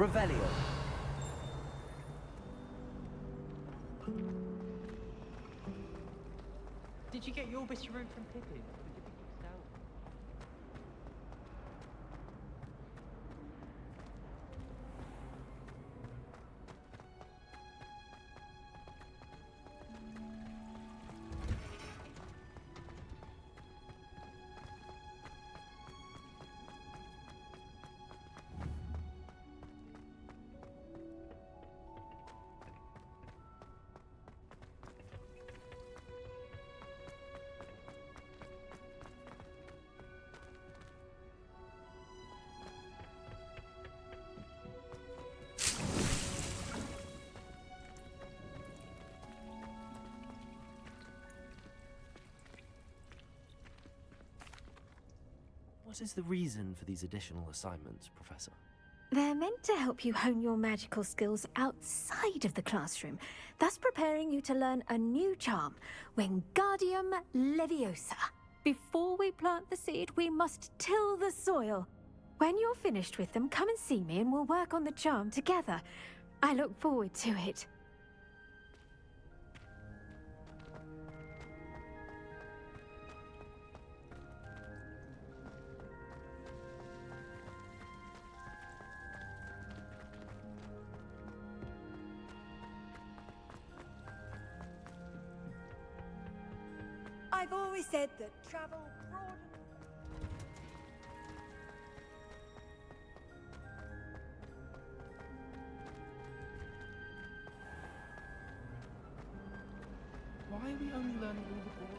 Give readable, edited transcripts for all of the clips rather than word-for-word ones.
Revelio. Did you get your Bisharoon from Pippin? Or did you pick it yourself? What is the reason for these additional assignments, Professor? They're meant to help you hone your magical skills outside of the classroom, thus preparing you to learn a new charm, Wingardium Leviosa. Before we plant the seed, we must till the soil. When you're finished with them, come and see me and we'll work on the charm together. I look forward to it. I've always said that travel broadens. Why are we only learning all the boring?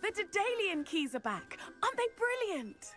The Daedalian keys are back. Aren't they brilliant?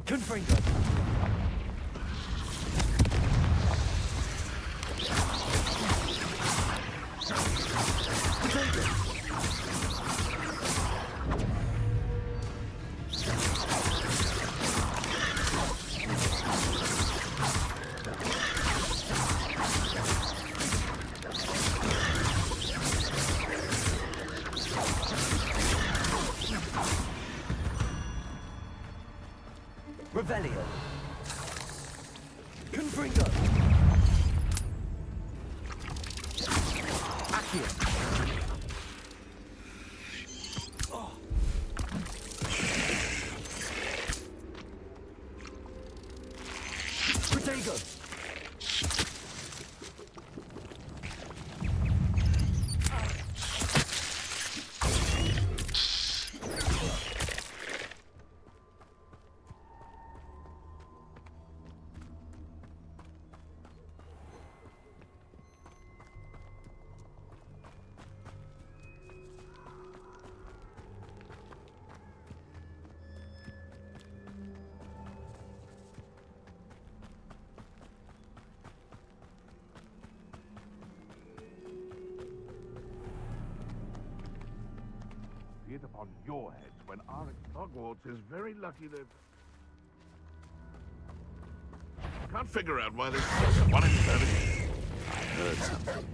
Confringo! Revelio. Confringo. Accio. Oh. Protego. Be it upon your heads when our Hogwarts is very lucky that... Can't figure out why there's just one in 30. I heard something.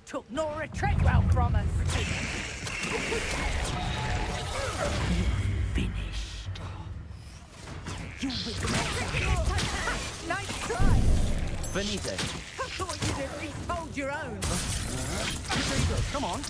took nor a treadwell from us. Finished. You Nice try. Finito. I thought you'd at least hold your own. Come on.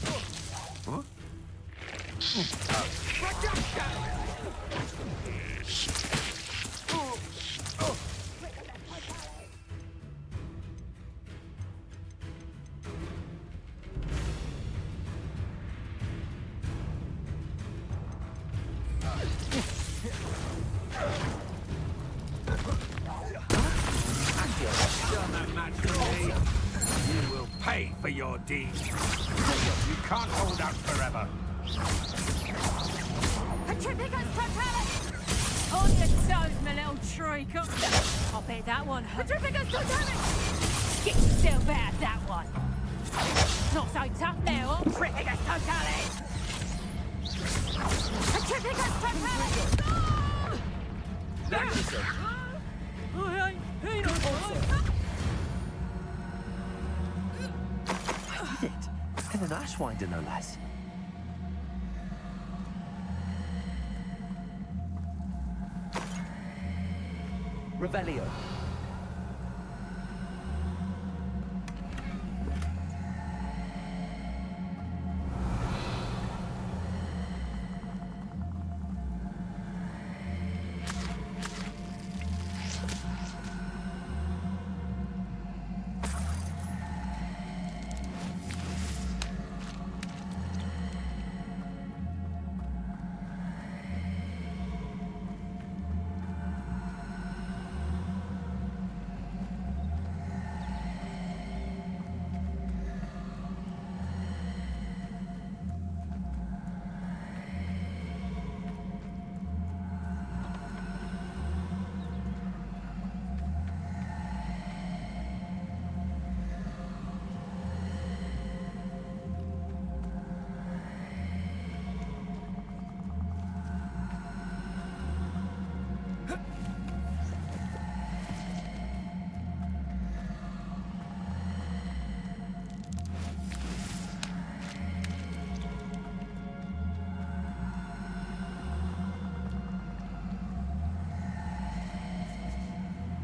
Done that match for me. You will pay for your deeds. You can't hold out forever. Petrificus totalis! On your toes, my little treacle. I'll bet that one hurt. Petrificus totalis! Get yourself out of that one. Not so tough now, Petrificus totalis! Petrificus totalis! Magnificent. I did it. And an ashwinder, no less. Revelio.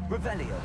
Revelio.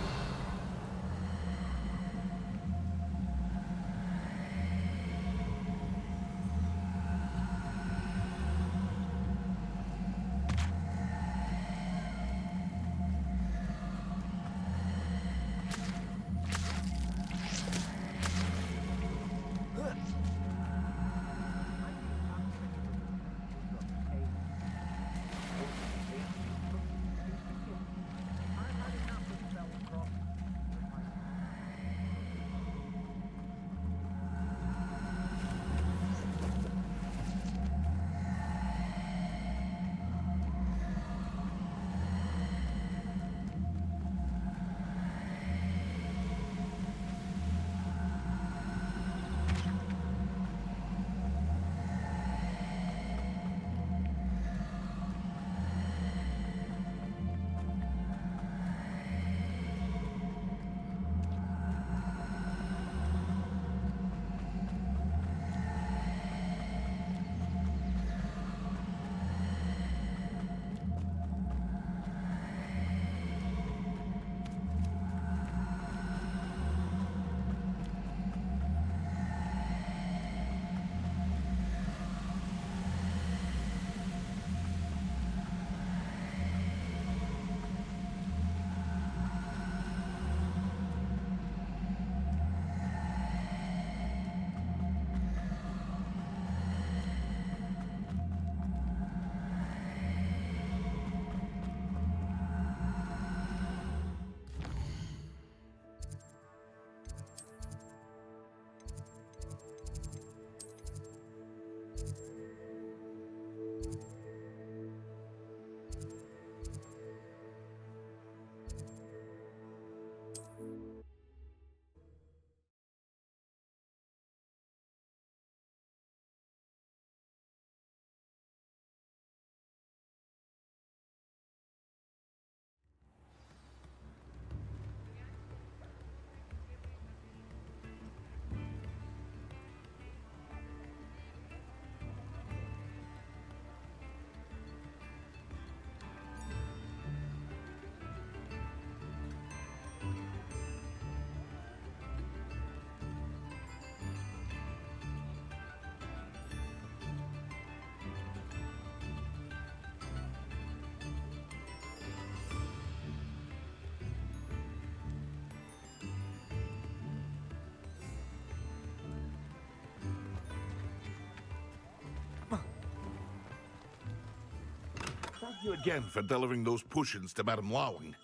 you again for delivering those potions to Madame Lawing.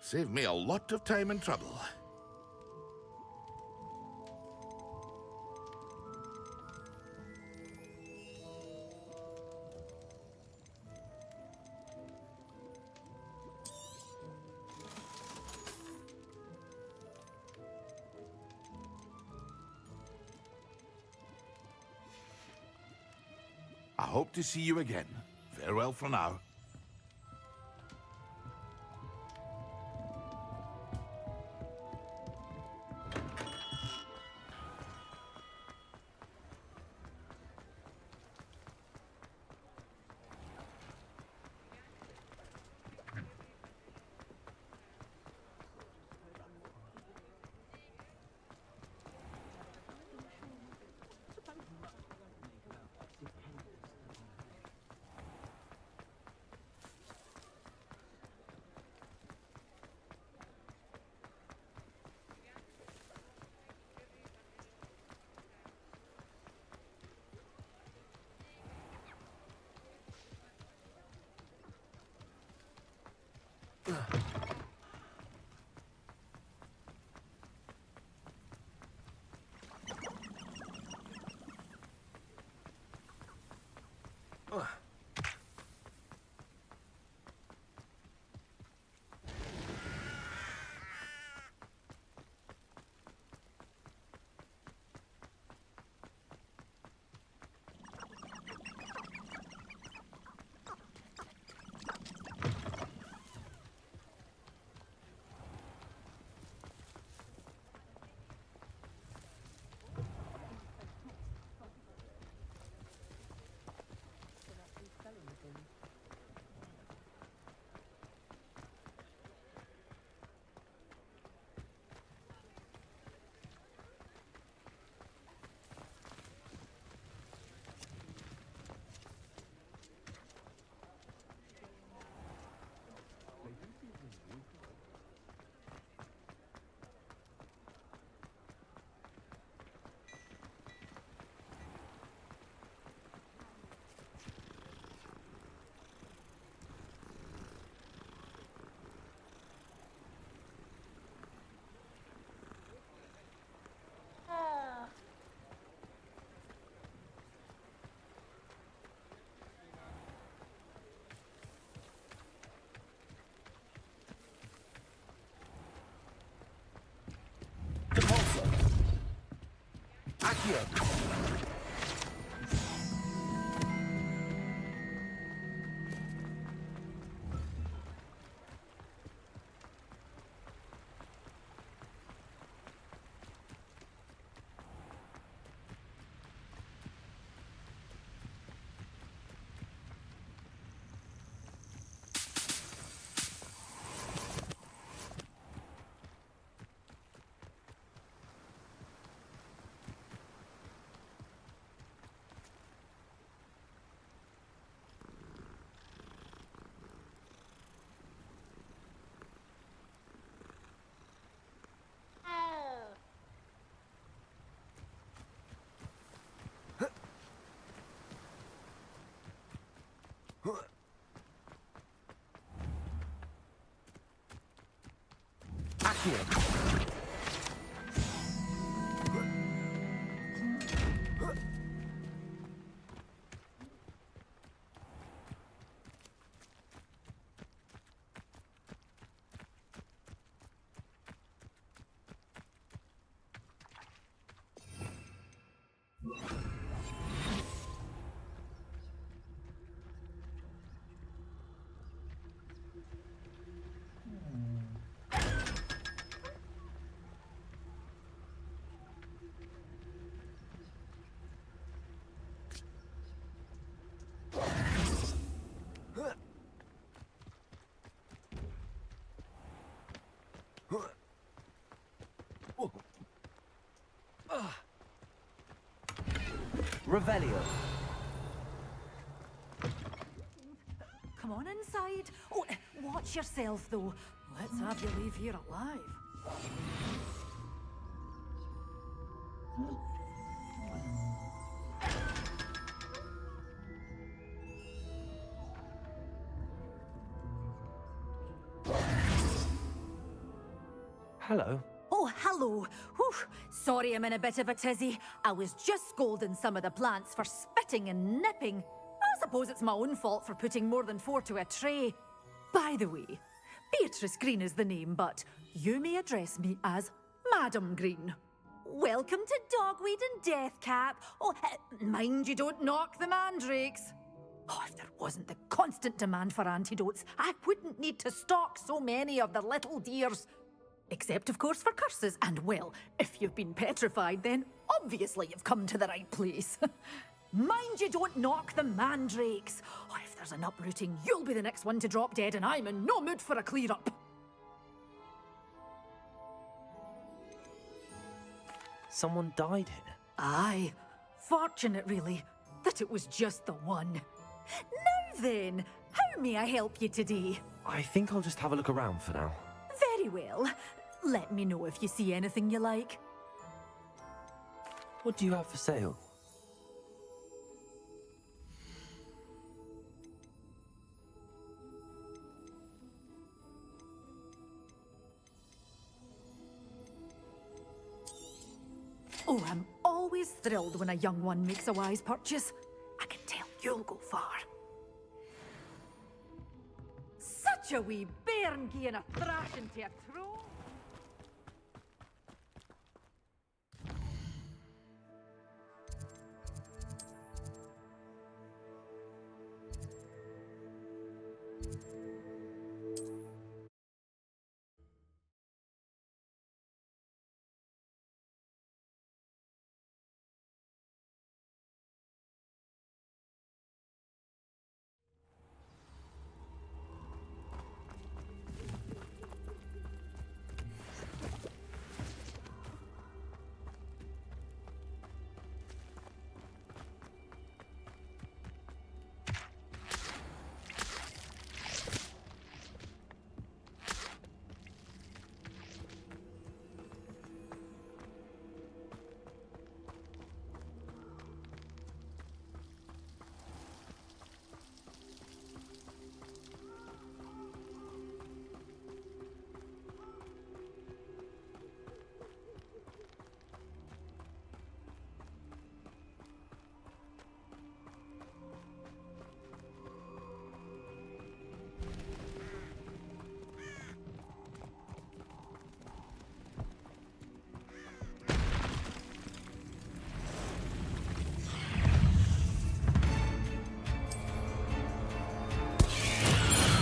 Saved me a lot of time and trouble. I hope to see you again. Farewell for now. Accio. Accio. Revelio. Come on inside. Oh, watch yourself, though. Let's have you leave here alive. Hello. Oh, hello. Whew. Sorry I'm in a bit of a tizzy. I was just scolding some of the plants for spitting and nipping. I suppose it's my own fault for putting more than 4 to a tray. By the way, Beatrice Green is the name, but you may address me as Madam Green. Welcome to Dogweed and Deathcap. Oh, mind you don't knock the mandrakes. Oh, if there wasn't the constant demand for antidotes, I wouldn't need to stock so many of the little dears. Except, of course, for curses. And, well, if you've been petrified, then obviously you've come to the right place. Mind you don't knock the mandrakes. Oh, if there's an uprooting, you'll be the next one to drop dead, and I'm in no mood for a clear-up. Someone died here. Aye. Fortunate, really, that it was just the one. Now then, how may I help you today? I think I'll just have a look around for now. Very well. Let me know if you see anything you like. What do you have for sale? Oh, I'm always thrilled when a young one makes a wise purchase. I can tell you'll go far. Such a wee bairn gieing a thrashing to a throne.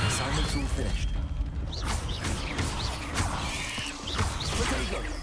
Assignment's all finished. Where do you go?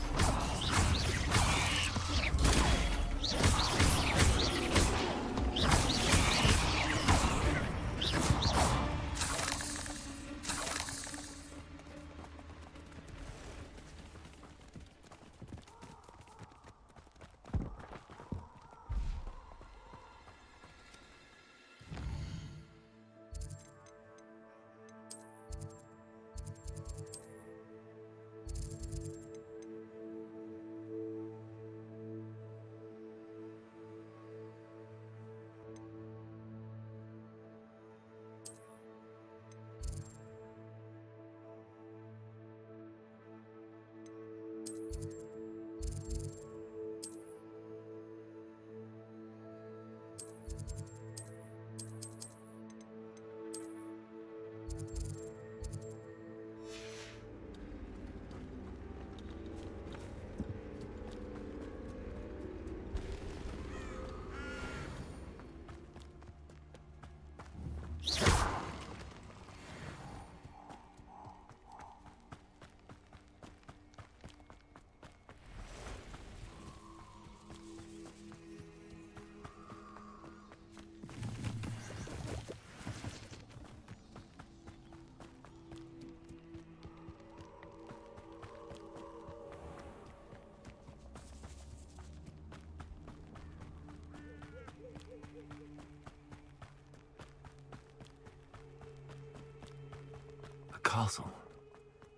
Castle.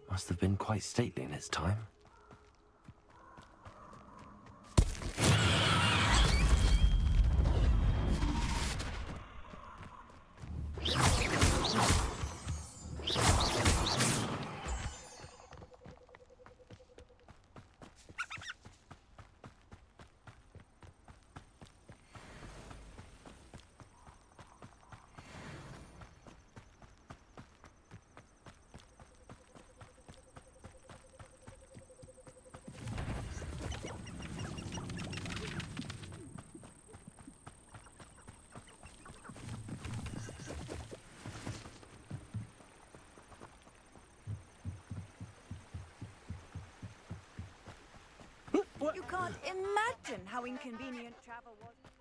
Must have been quite stately in its time. can't imagine how inconvenient travel was before.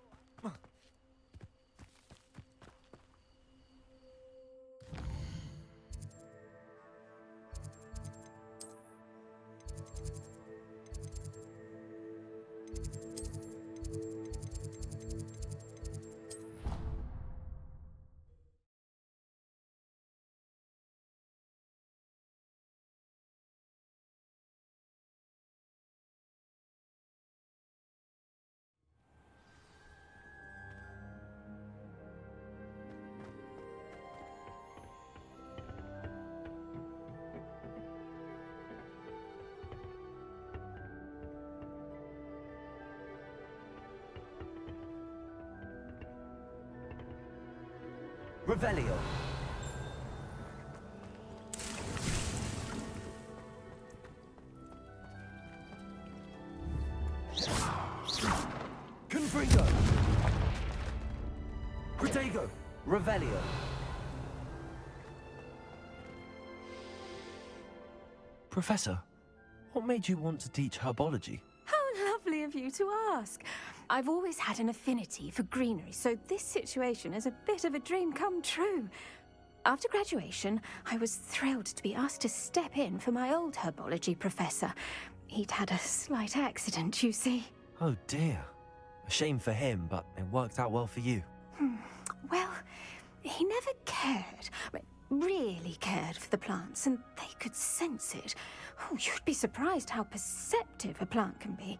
Revelio. Confringo. Protego. Revelio. Professor, what made you want to teach herbology? How lovely of you to ask. I've always had an affinity for greenery, so this situation is a bit of a dream come true. After graduation, I was thrilled to be asked to step in for my old herbology professor. He'd had a slight accident, you see. Oh dear. A shame for him, but it worked out well for you. Well, he never cared, really cared for the plants, and they could sense it. Oh, you'd be surprised how perceptive a plant can be.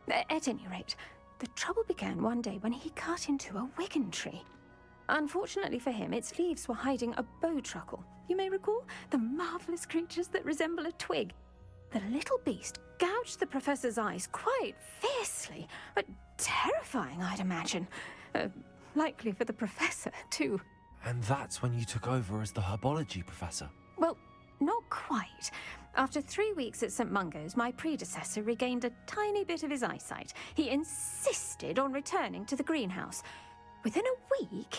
At any rate, the trouble began one day when he cut into a wigan tree. Unfortunately for him, its leaves were hiding a bowtruckle. You may recall the marvellous creatures that resemble a twig. The little beast gouged the professor's eyes quite fiercely, but terrifying, I'd imagine. Likely for the professor, too. And that's when you took over as the herbology professor? Well, not quite. After 3 weeks at St. Mungo's, my predecessor regained a tiny bit of his eyesight. He insisted on returning to the greenhouse. Within a week,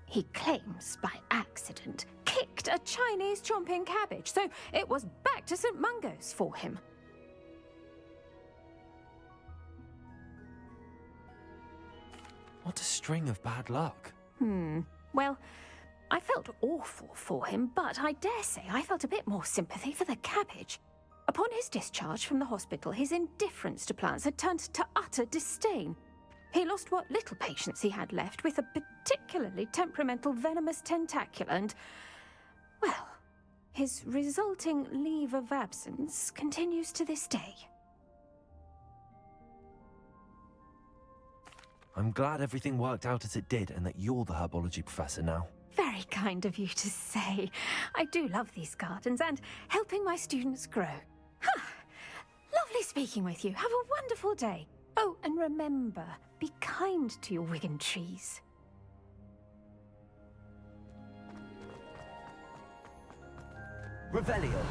he claims by accident, kicked a Chinese chomping cabbage, so it was back to St. Mungo's for him. What a string of bad luck. Well, I felt awful for him, but I dare say I felt a bit more sympathy for the cabbage. Upon his discharge from the hospital, his indifference to plants had turned to utter disdain. He lost what little patience he had left with a particularly temperamental venomous tentacula and, well, his resulting leave of absence continues to this day. I'm glad everything worked out as it did and that you're the herbology professor now. Very kind of you to say. I do love these gardens and helping my students grow. Lovely speaking with you. Have a wonderful day. Oh, and remember, be kind to your wigan trees. Revelio.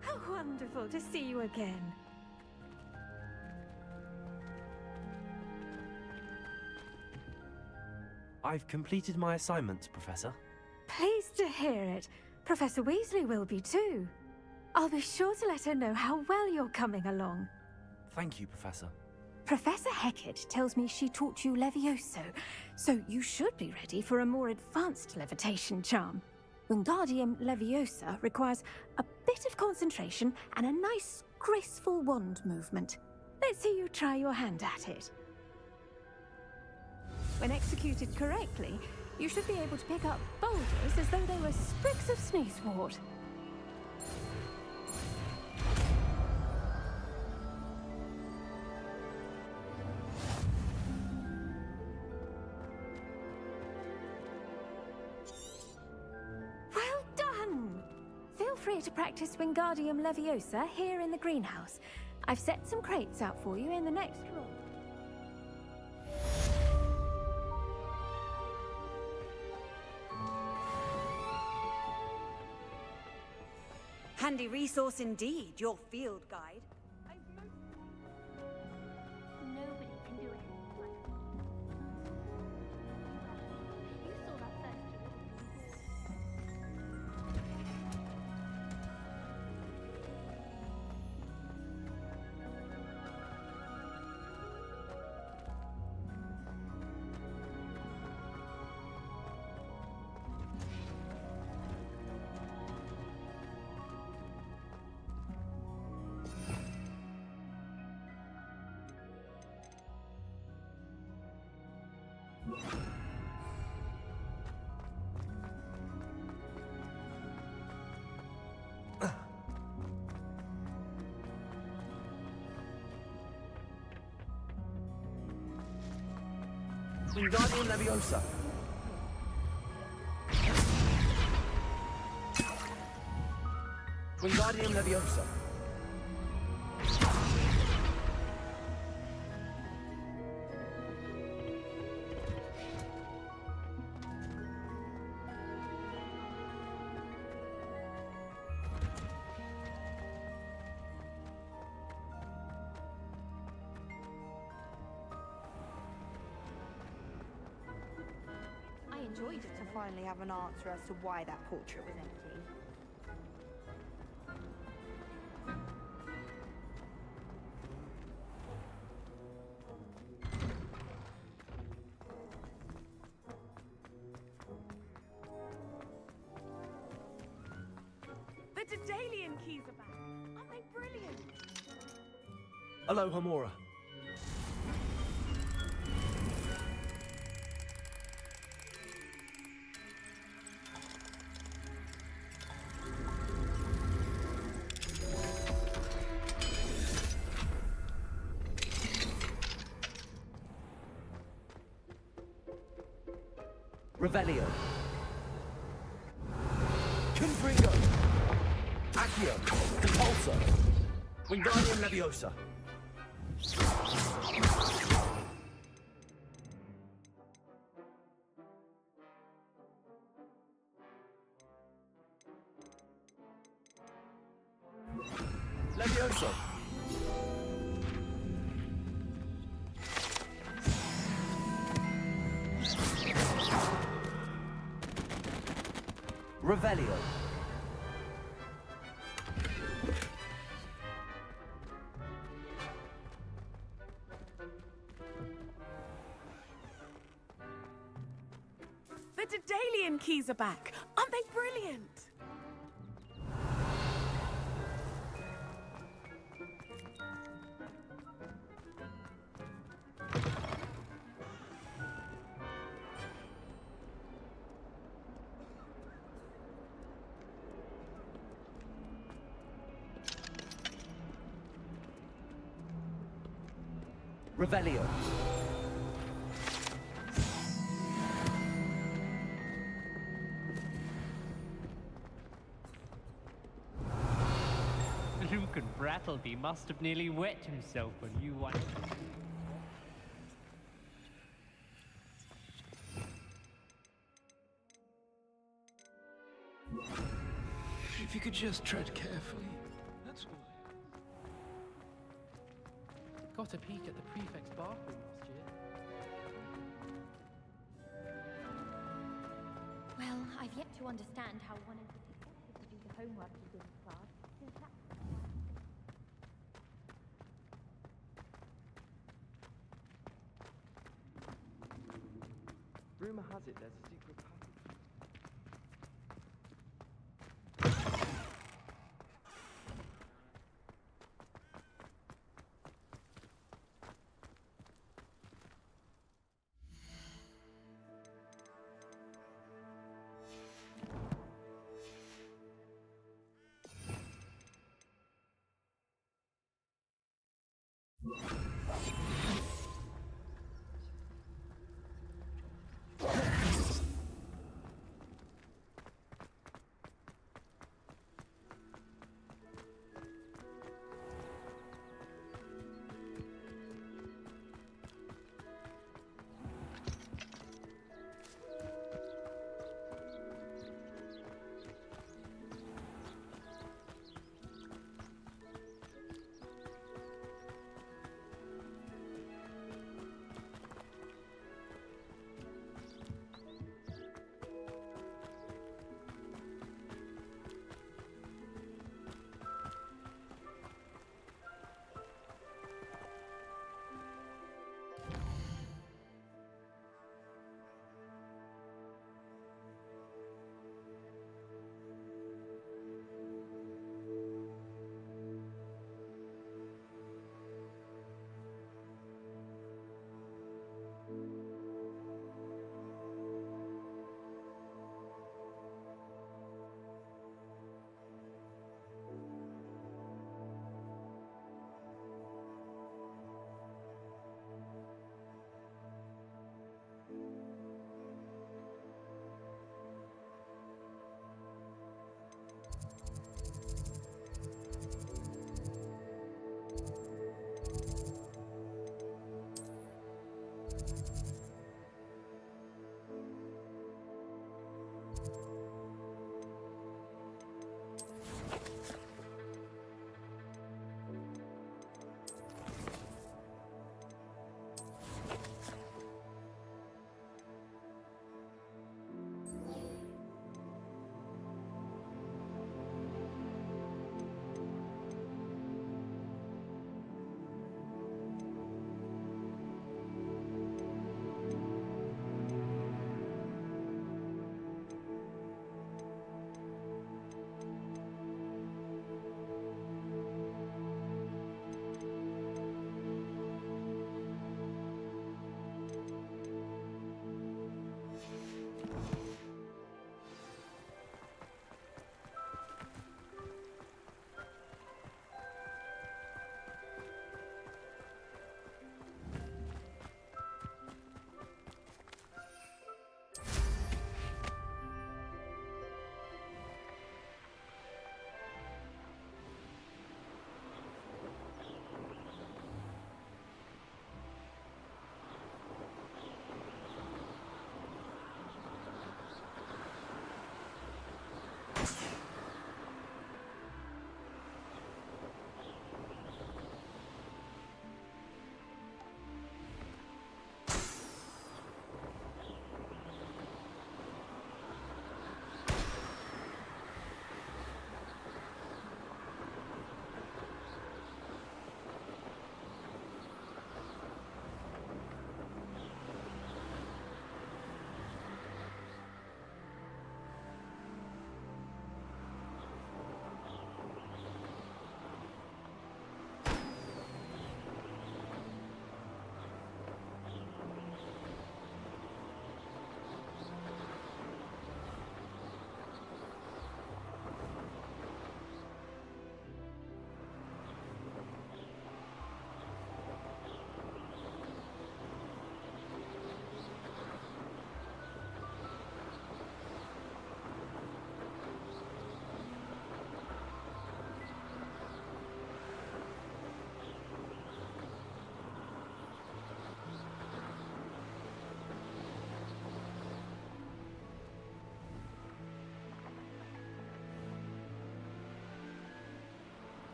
How wonderful to see you again. I've completed my assignments, Professor. Pleased to hear it. Professor Weasley will be too. I'll be sure to let her know how well you're coming along. Thank you, Professor. Professor Hecat tells me she taught you Levioso, so you should be ready for a more advanced levitation charm. Wingardium Leviosa requires a bit of concentration and a nice, graceful wand movement. Let's see you try your hand at it. When executed correctly, you should be able to pick up boulders as though they were sprigs of sneezewort. free to practice Wingardium Leviosa here in the greenhouse. I've set some crates out for you in the next room. Handy resource indeed, your field guide. Nobody can do it like you saw that first Wingardium Leviosa. Wingardium Leviosa. I enjoyed it. To finally have an answer as to why that portrait was empty. The Daedalian keys are back. Aren't they brilliant? Hello, Hamora. Revelio. Confringo. Accio. Compulso. Wingardium Leviosa. Leviosa. Revelio. The Daedalian keys are back. Aren't they brilliant? Revelio. Luke and Brattleby must have nearly wet himself when you won. If you could just tread carefully, that's all. Got a peek at the prefect's bathroom last year. Well, I've yet to understand how one is expected to do the homework you did in class, since that... Rumor has it there's a secret passage.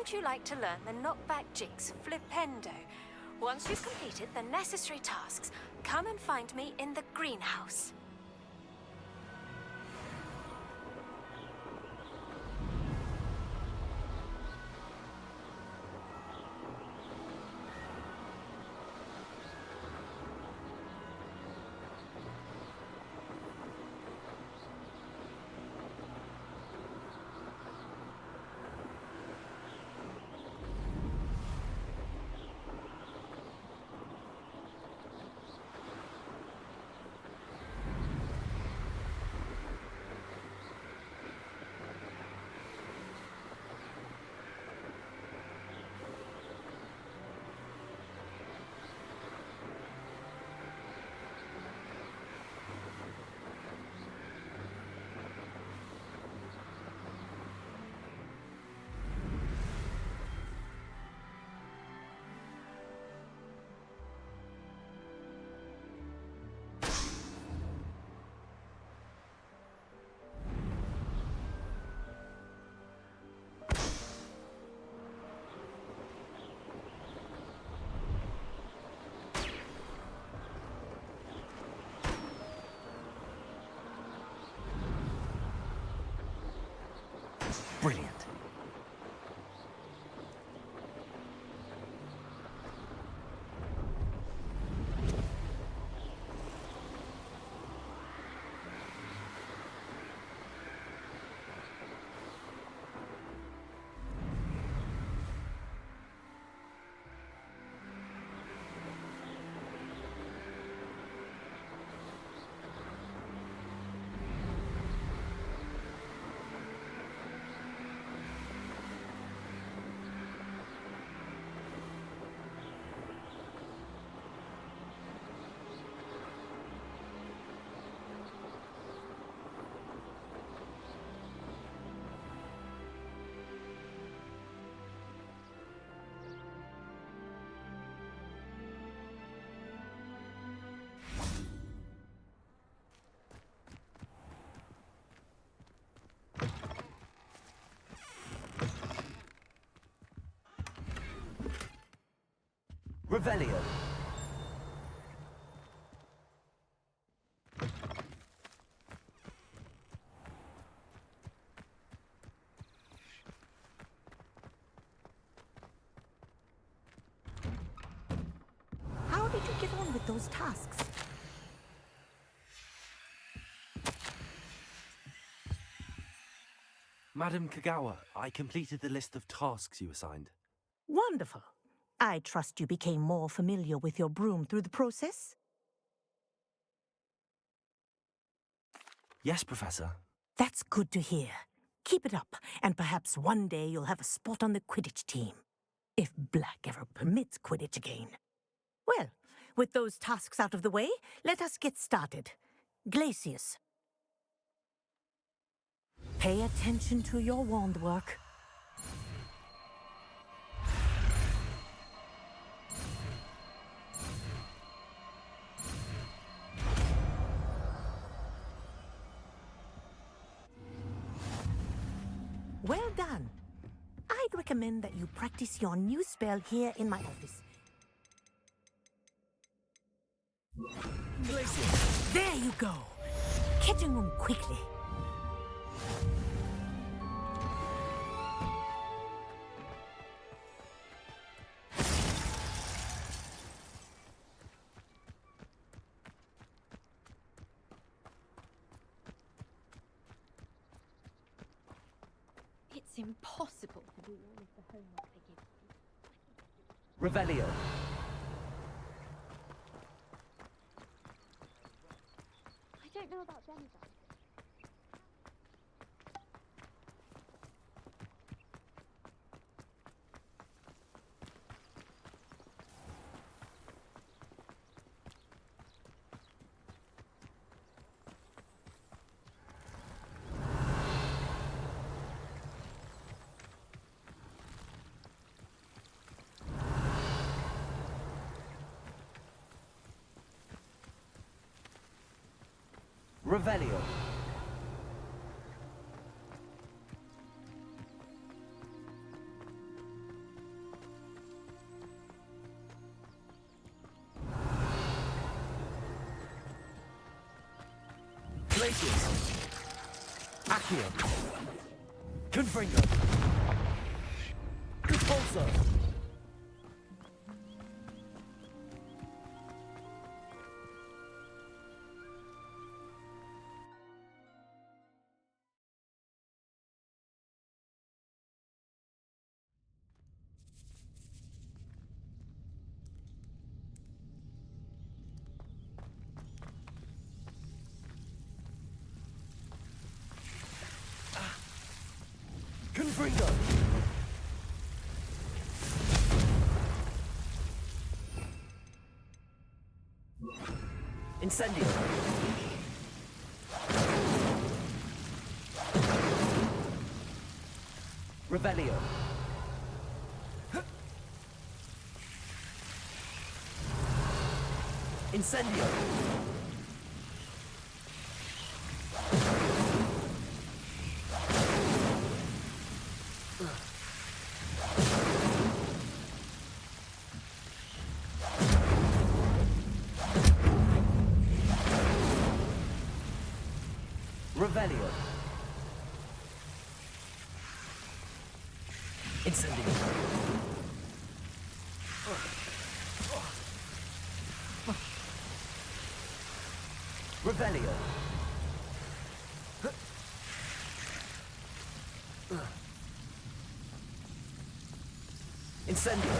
would you like to learn the knockback jinx flipendo? Once you've completed the necessary tasks, come and find me in the greenhouse. Brilliant. Revelio. How did you get on with those tasks? Madam Kagawa, I completed the list of tasks you assigned. Wonderful. I trust you became more familiar with your broom through the process? Yes, Professor. That's good to hear. Keep it up, and perhaps one day you'll have a spot on the Quidditch team. If Black ever permits Quidditch again. Well, with those tasks out of the way, let us get started. Glacius. Pay attention to your wand work. Well done. I'd recommend that you practice your new spell here in my office. Glacier. There you go. Catching them quickly. It's impossible to do all of the homework they give you. Revelio. I don't know about demigods. Revelio. Radius. Accio. Confringo. Repulsor. Confringo. Incendio. Revelio. Incendio. Revelio. Incendio. Revelio. Incendio.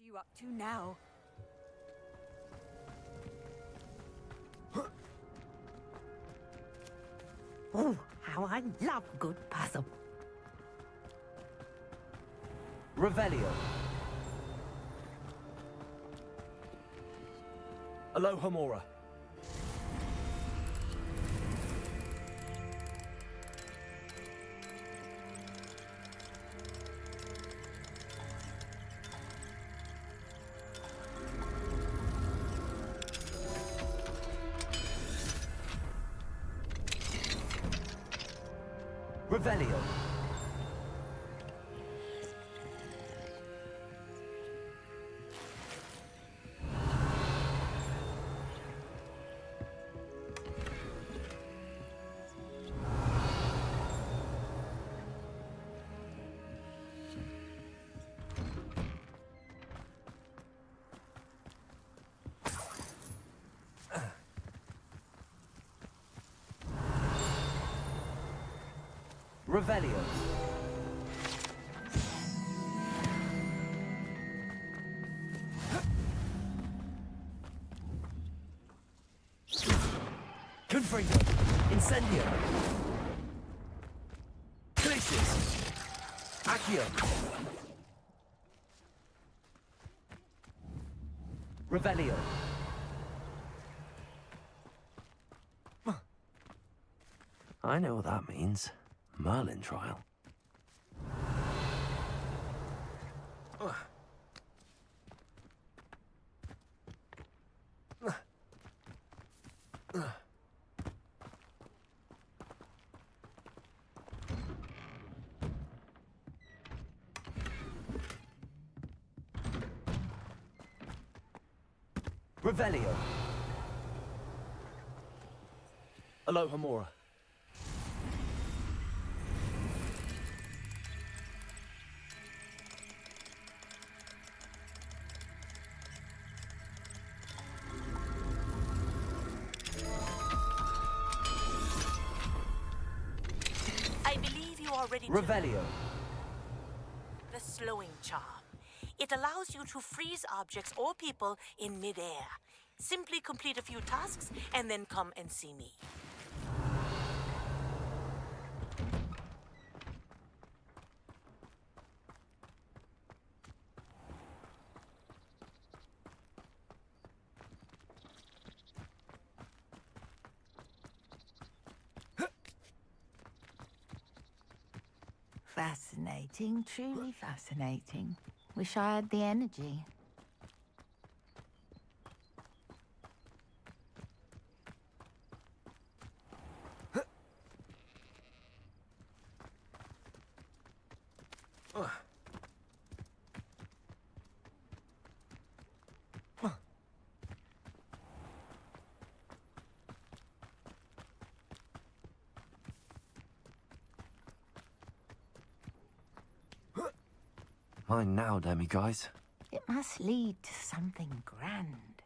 You up to now? Oh, how I love a good puzzle. Revelio. Alohomora. Revelio. Revelio. Confringo. Incendio. Crisis. Accio. Revelio. I know what that means. Merlin trial. Revelio. Alohomora. I believe you are ready to... Revelio. The slowing charm. It allows you to freeze objects or people in midair. Simply complete a few tasks and then come and see me. Fascinating, truly fascinating. Wish I had the energy. Mine now, demiguise. It must lead to something grand.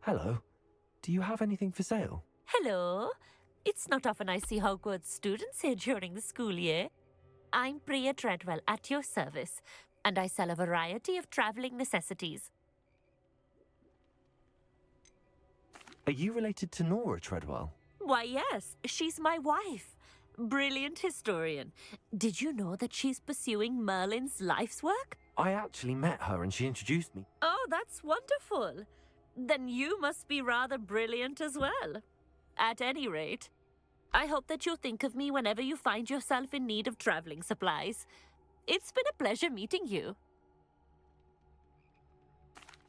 Hello. Do you have anything for sale? Hello. It's not often I see Hogwarts students here during the school year. I'm Bria Treadwell, at your service, and I sell a variety of travelling necessities. Are you related to Nora Treadwell? Why, yes, she's my wife. Brilliant historian. Did you know that she's pursuing Merlin's life's work? I actually met her and she introduced me. Oh, that's wonderful. Then you must be rather brilliant as well. At any rate, I hope that you'll think of me whenever you find yourself in need of travelling supplies. It's been a pleasure meeting you.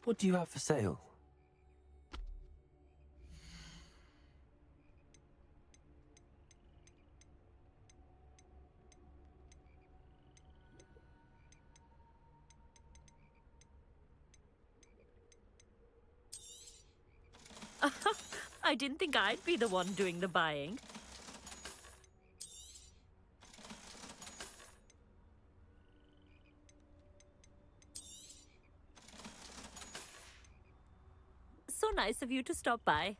What do you have for sale? I didn't think I'd be the one doing the buying. So nice of you to stop by.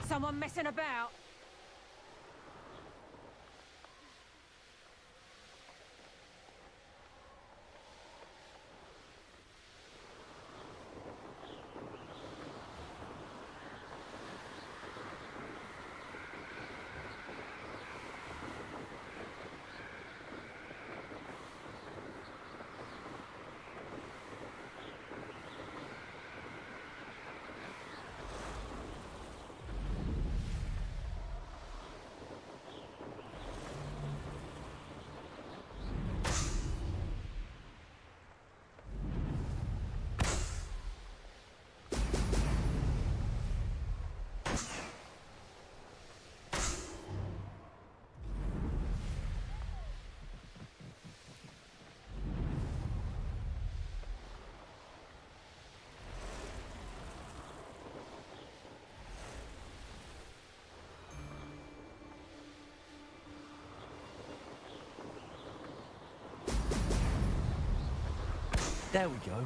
Someone messing about? There we go.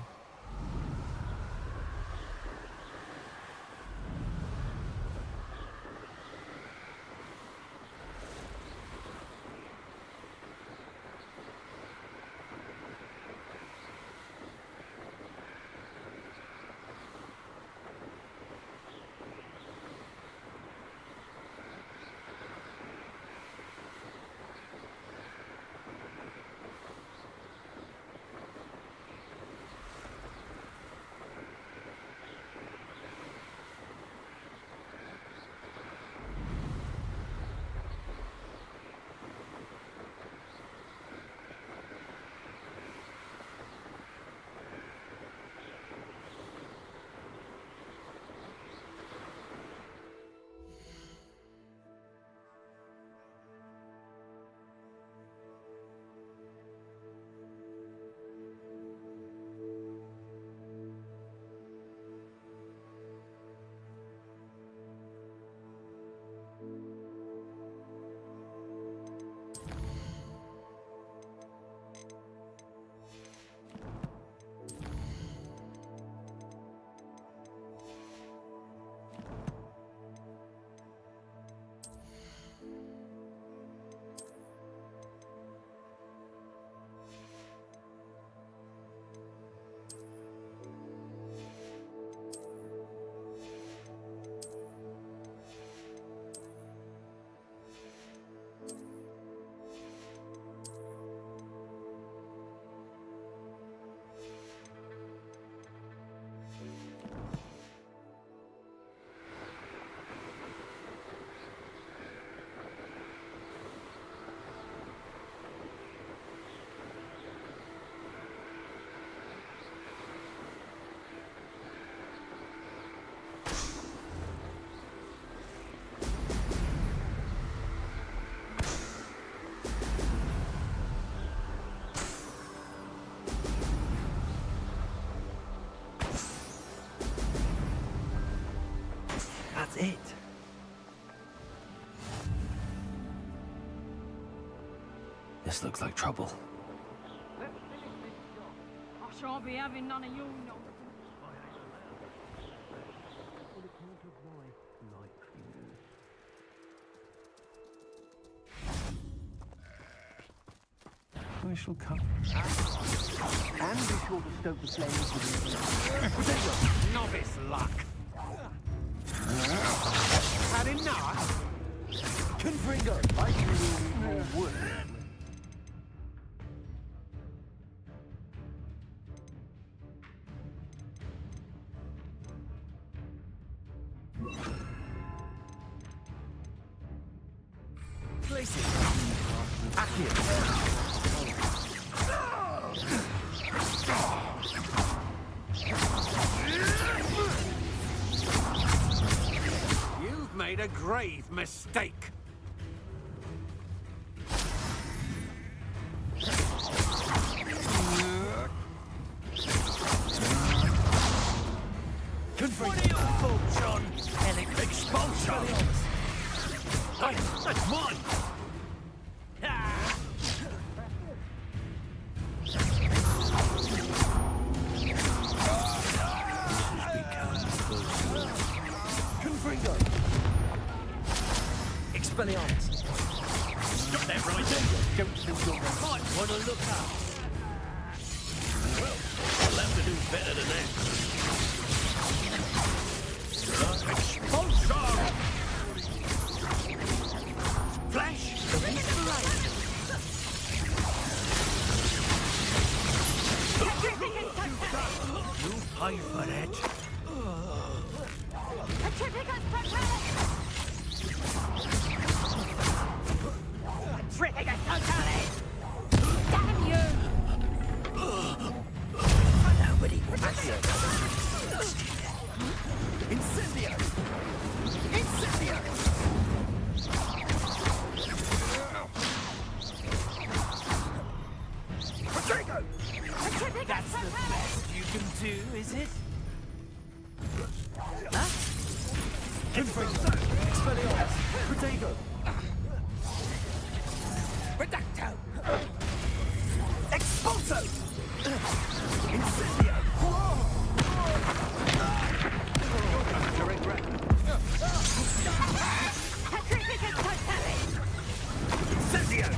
it. This looks like trouble. I shan't be having none of your nonsense. I shall come. And be sure to stoke the flames with Novice luck. Had enough? Confringo! I can need more wood. Places. Accio. You've made a grave mistake. What are your thoughts on Expulsion! Hey, that's mine! Confringo! Expelliarmus! Stop that right there! Don't think you're might want to look up! Well, we'll have to do better than that. Expulsion! Flash! Inspiration! You pay for that! Damn you! Nobody Accio! Incendio! Incendio! Protego! That's the best you can do, is it? Huh? Confringo! Expelliarmus! Protego! Redacto! Expulso! Incendio! Direct rap. Incendio!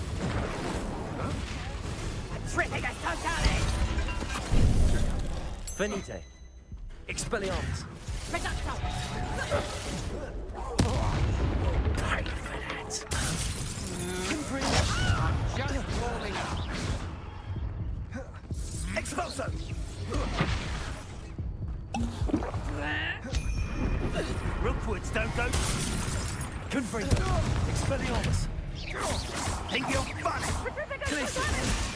Venite. Expelliarmus. Reducto! Pay for that. Just warming up. Expulso! Rookwards don't go. Confringo. Expelliarmus. Think you're funny. Clisses.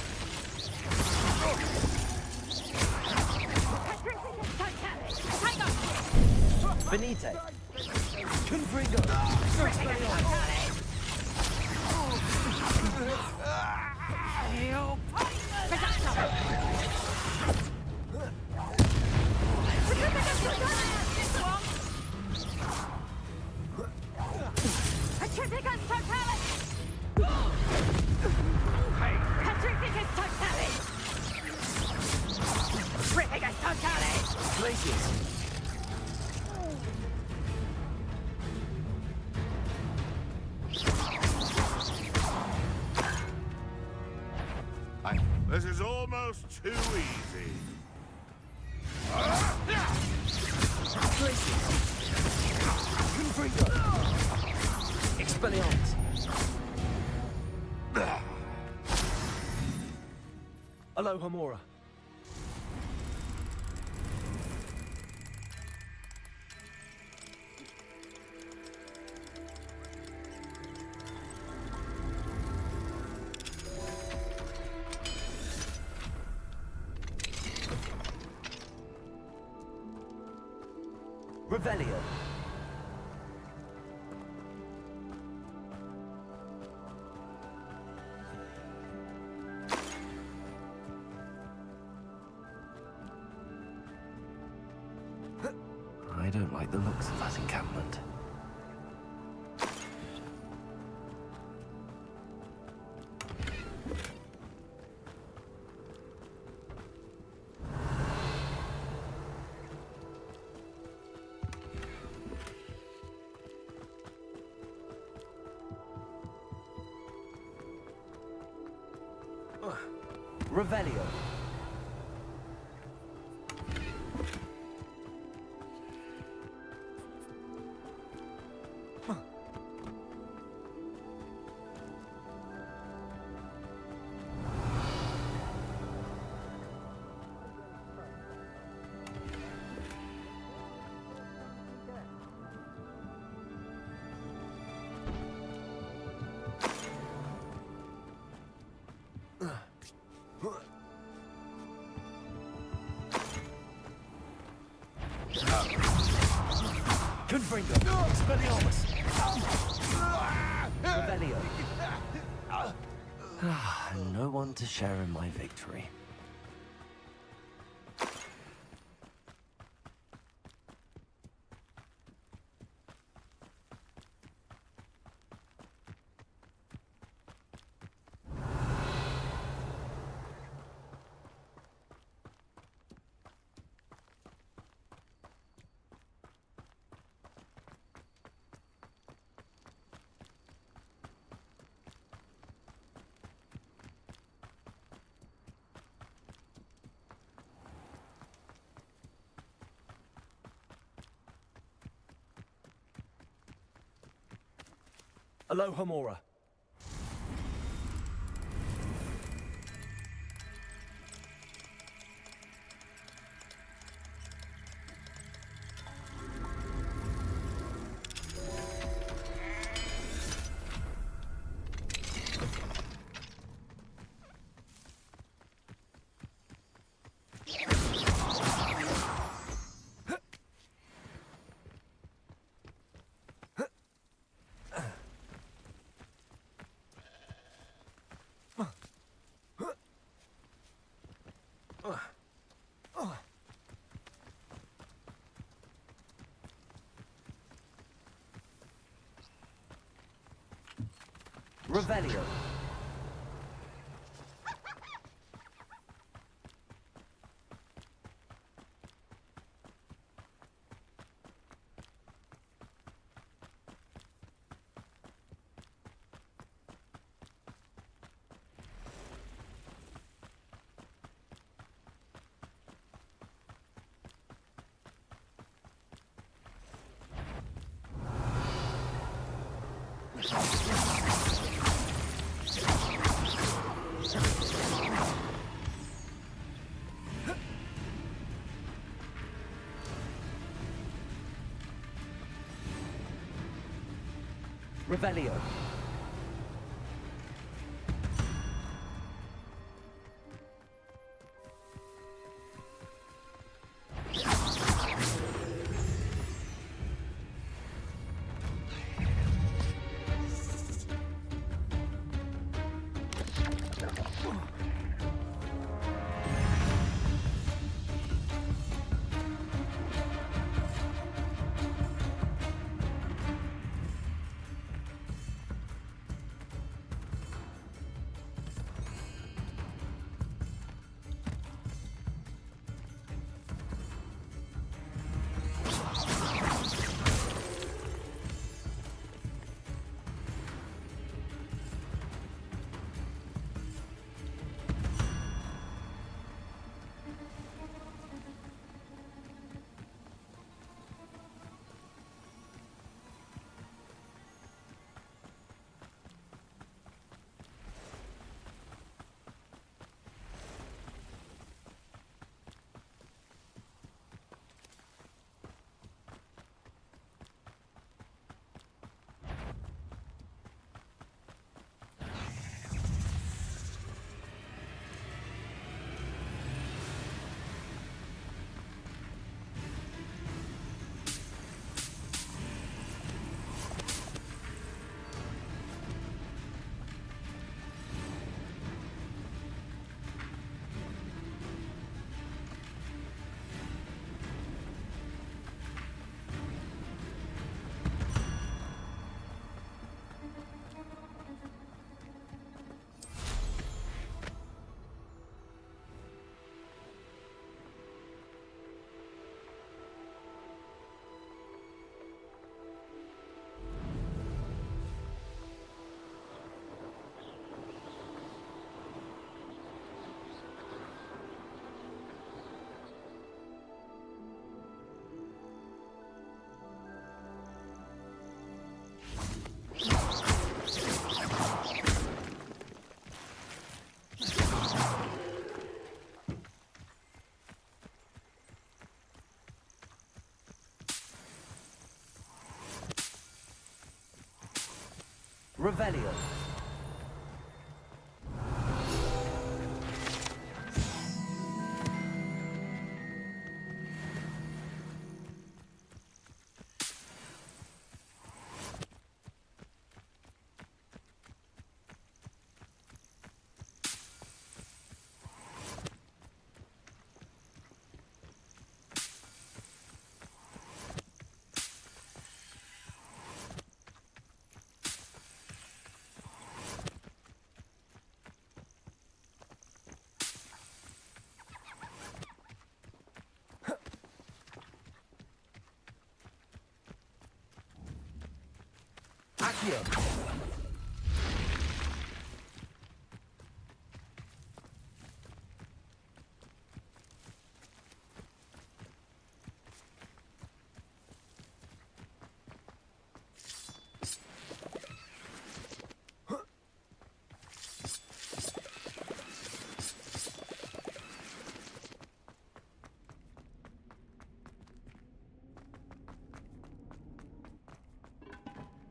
Benite. Confringo. Expelliarmus. Places. This is almost too easy. Places. Confringo. Expelliarmus. Aloha Mora. Revelio. I don't like the looks of that encampment. Revelio. Confringo. Expelliarmus. Revelio. No one to share in my victory. Aloha Mora. Revelio. Revelio. Revelio. Accio.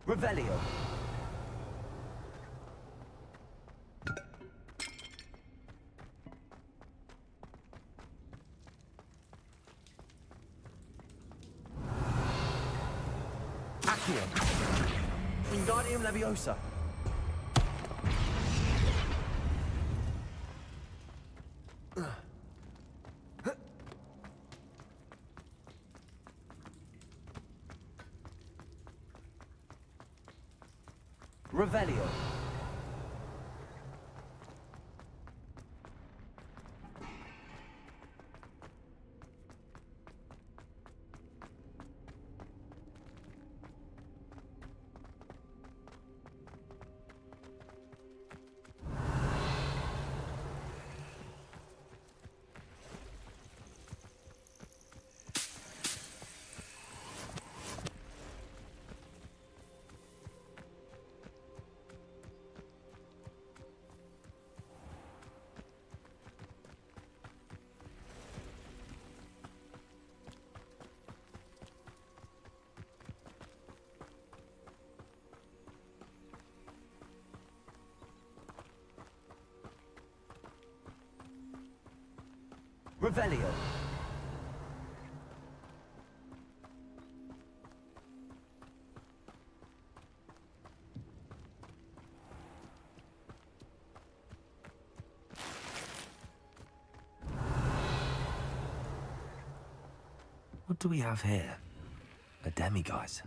Revelio. Accio. Wingardium Leviosa. Revelio. Revelio. What do we have here? A demiguise.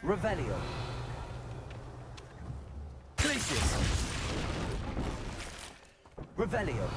Revelio. Glacius. Revelio.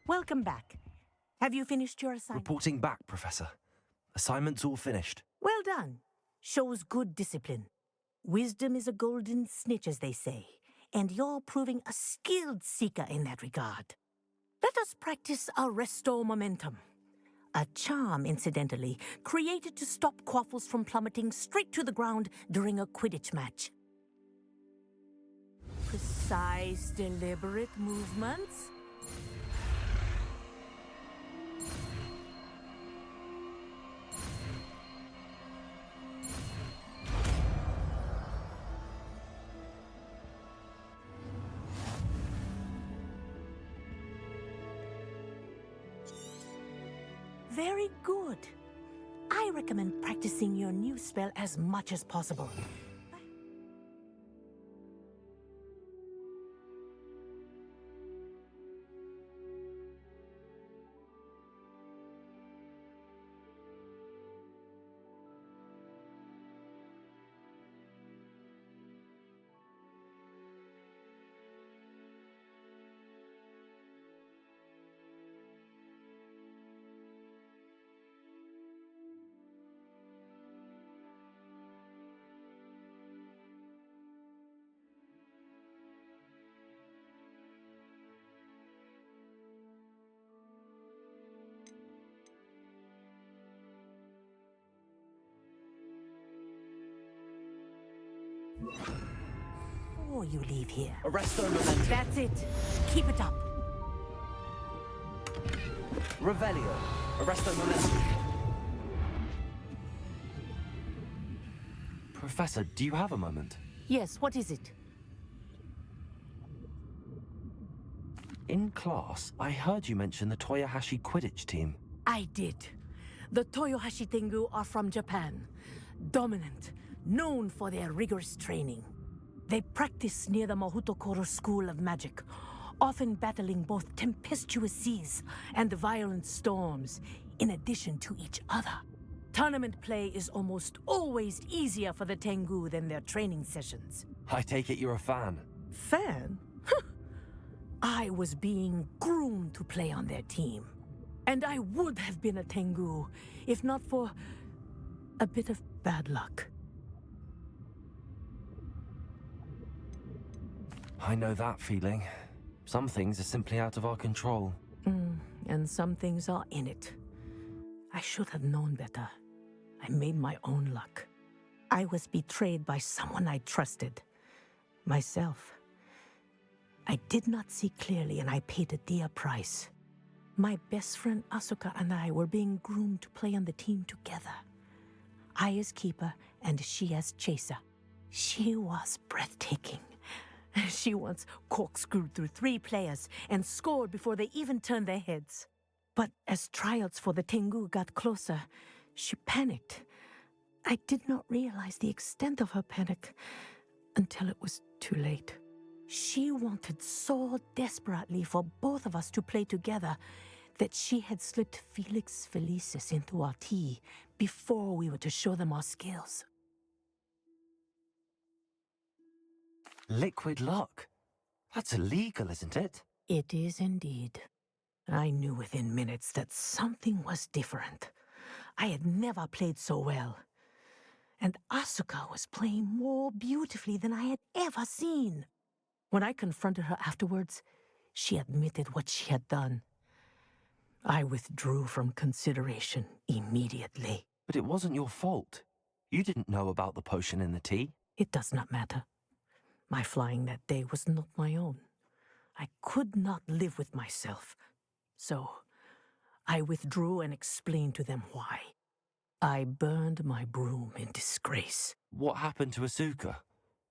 Welcome back. Have you finished your assignment? Reporting back, Professor. Assignment's all finished. Well done. Shows good discipline. Wisdom is a golden snitch, as they say, and you're proving a skilled seeker in that regard. Let us practice Arresto Momentum. A charm, incidentally, created to stop quaffles from plummeting straight to the ground during a Quidditch match. Precise, deliberate movements. Very good. I recommend practicing your new spell as much as possible. Before you leave here. Arresto Momentum. That's it. Keep it up. Revelio. Arresto Momentum. Professor, do you have a moment? Yes, what is it? In class, I heard you mention the Toyohashi Quidditch team. I did. The Toyohashi Tengu are from Japan. Dominant, known for their rigorous training. They practice near the Mahutokoro School of Magic, often battling both tempestuous seas and violent storms, in addition to each other. Tournament play is almost always easier for the Tengu than their training sessions. I take it you're a fan. Fan? I was being groomed to play on their team. And I would have been a Tengu, if not for a bit of bad luck. I know that feeling. Some things are simply out of our control. And some things are in it. I should have known better. I made my own luck. I was betrayed by someone I trusted. Myself. I did not see clearly, and I paid a dear price. My best friend Asuka and I were being groomed to play on the team together. I as keeper, and she as chaser. She was breathtaking. She once corkscrewed through 3 players and scored before they even turned their heads. But as tryouts for the Tengu got closer, she panicked. I did not realize the extent of her panic until it was too late. She wanted so desperately for both of us to play together that she had slipped Felix Felicis into our tea before we were to show them our skills. Liquid luck? That's illegal, isn't it? It is indeed. I knew within minutes that something was different. I had never played so well. And Asuka was playing more beautifully than I had ever seen. When I confronted her afterwards, she admitted what she had done. I withdrew from consideration immediately. But it wasn't your fault. You didn't know about the potion in the tea. It does not matter. My flying that day was not my own. I could not live with myself. So, I withdrew and explained to them why. I burned my broom in disgrace. What happened to Asuka?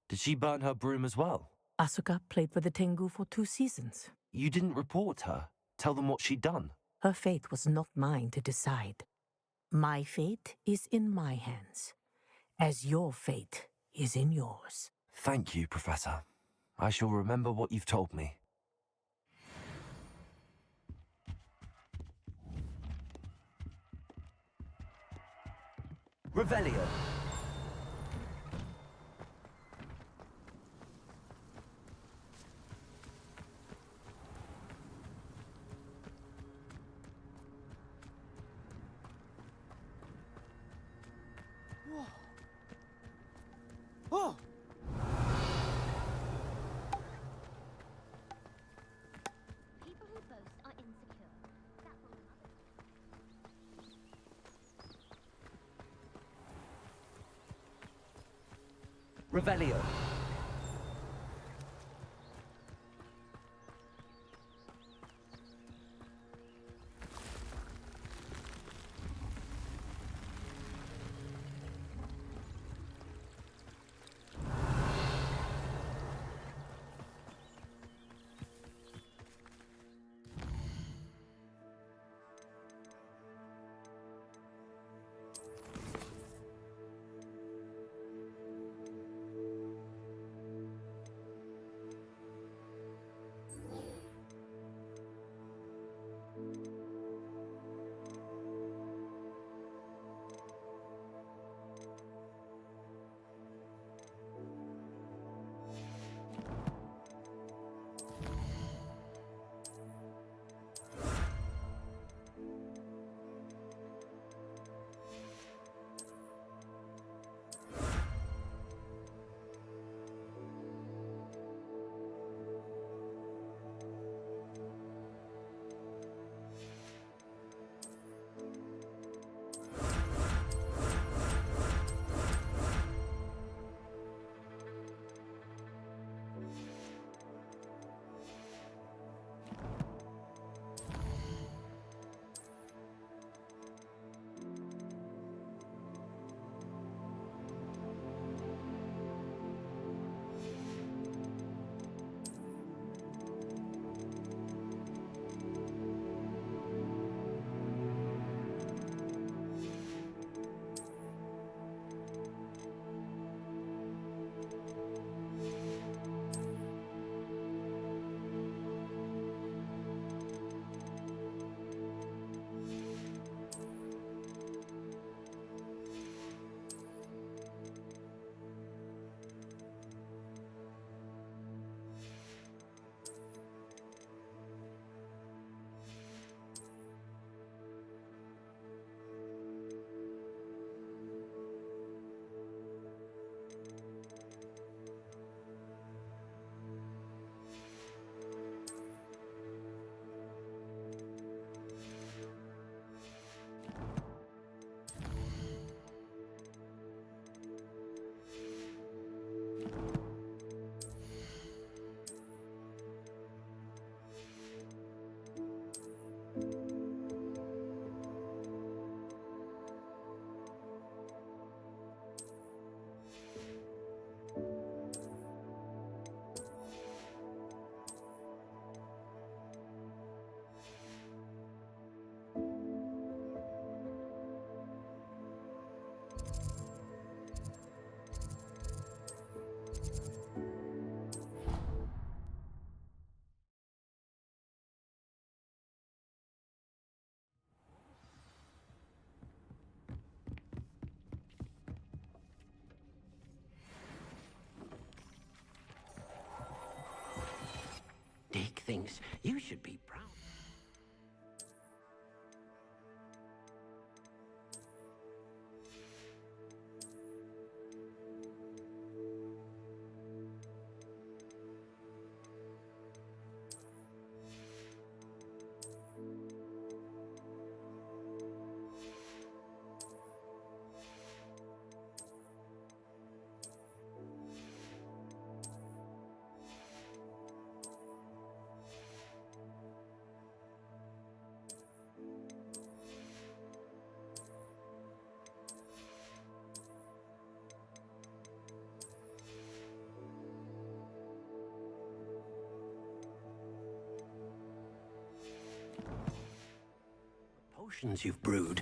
Did she burn her broom as well? Asuka played for the Tengu for 2 seasons. You didn't report her? Tell them what she'd done? Her fate was not mine to decide. My fate is in my hands, as your fate is in yours. Thank you, Professor. I shall remember what you've told me. Revelio. Oh! People who boast are in Revelio. Dick thinks you should be proud. Potions you've brewed.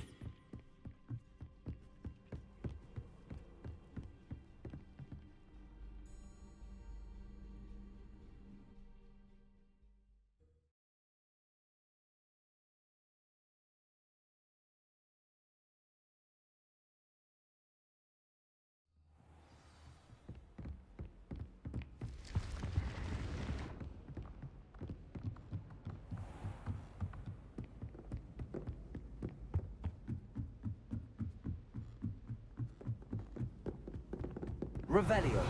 Revelio.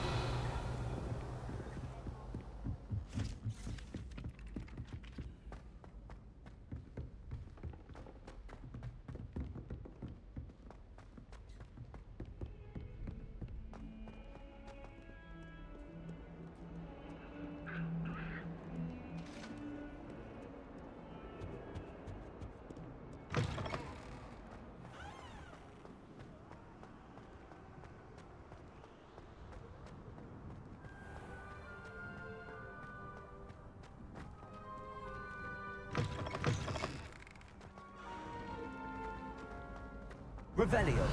Revelio.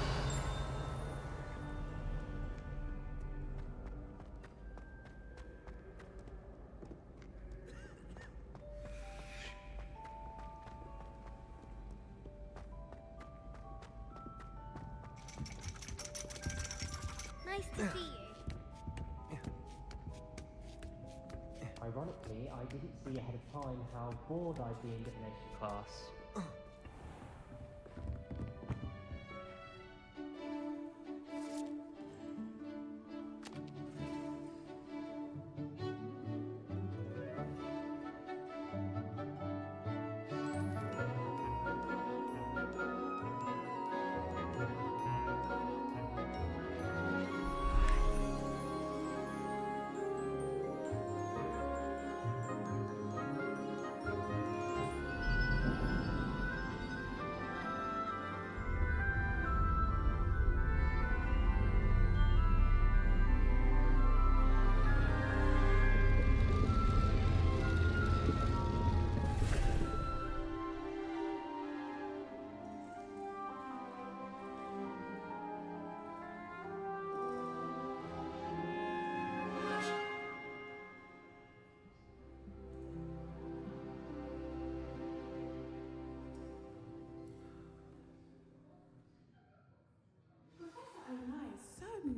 Nice to see you. Ironically, I didn't see ahead of time how bored I'd be in divination class.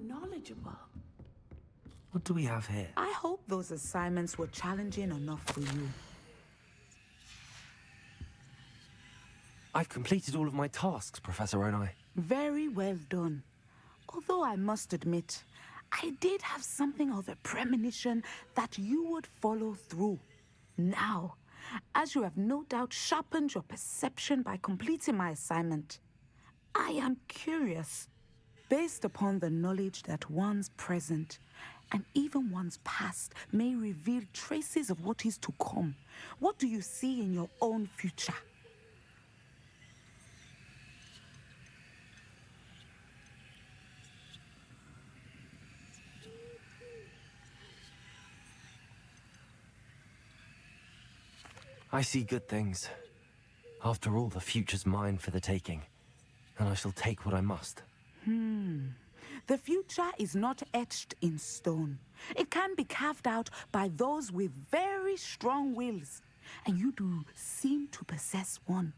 Knowledgeable. What do we have here? I hope those assignments were challenging enough for you. I've completed all of my tasks, Professor Onai. Very well done. Although I must admit, I did have something of a premonition that you would follow through. Now, as you have no doubt sharpened your perception by completing my assignment, I am curious. Based upon the knowledge that one's present and even one's past may reveal traces of what is to come, what do you see in your own future? I see good things. After all, the future's mine for the taking, and I shall take what I must. The future is not etched in stone. It can be carved out by those with very strong wills, and you do seem to possess one.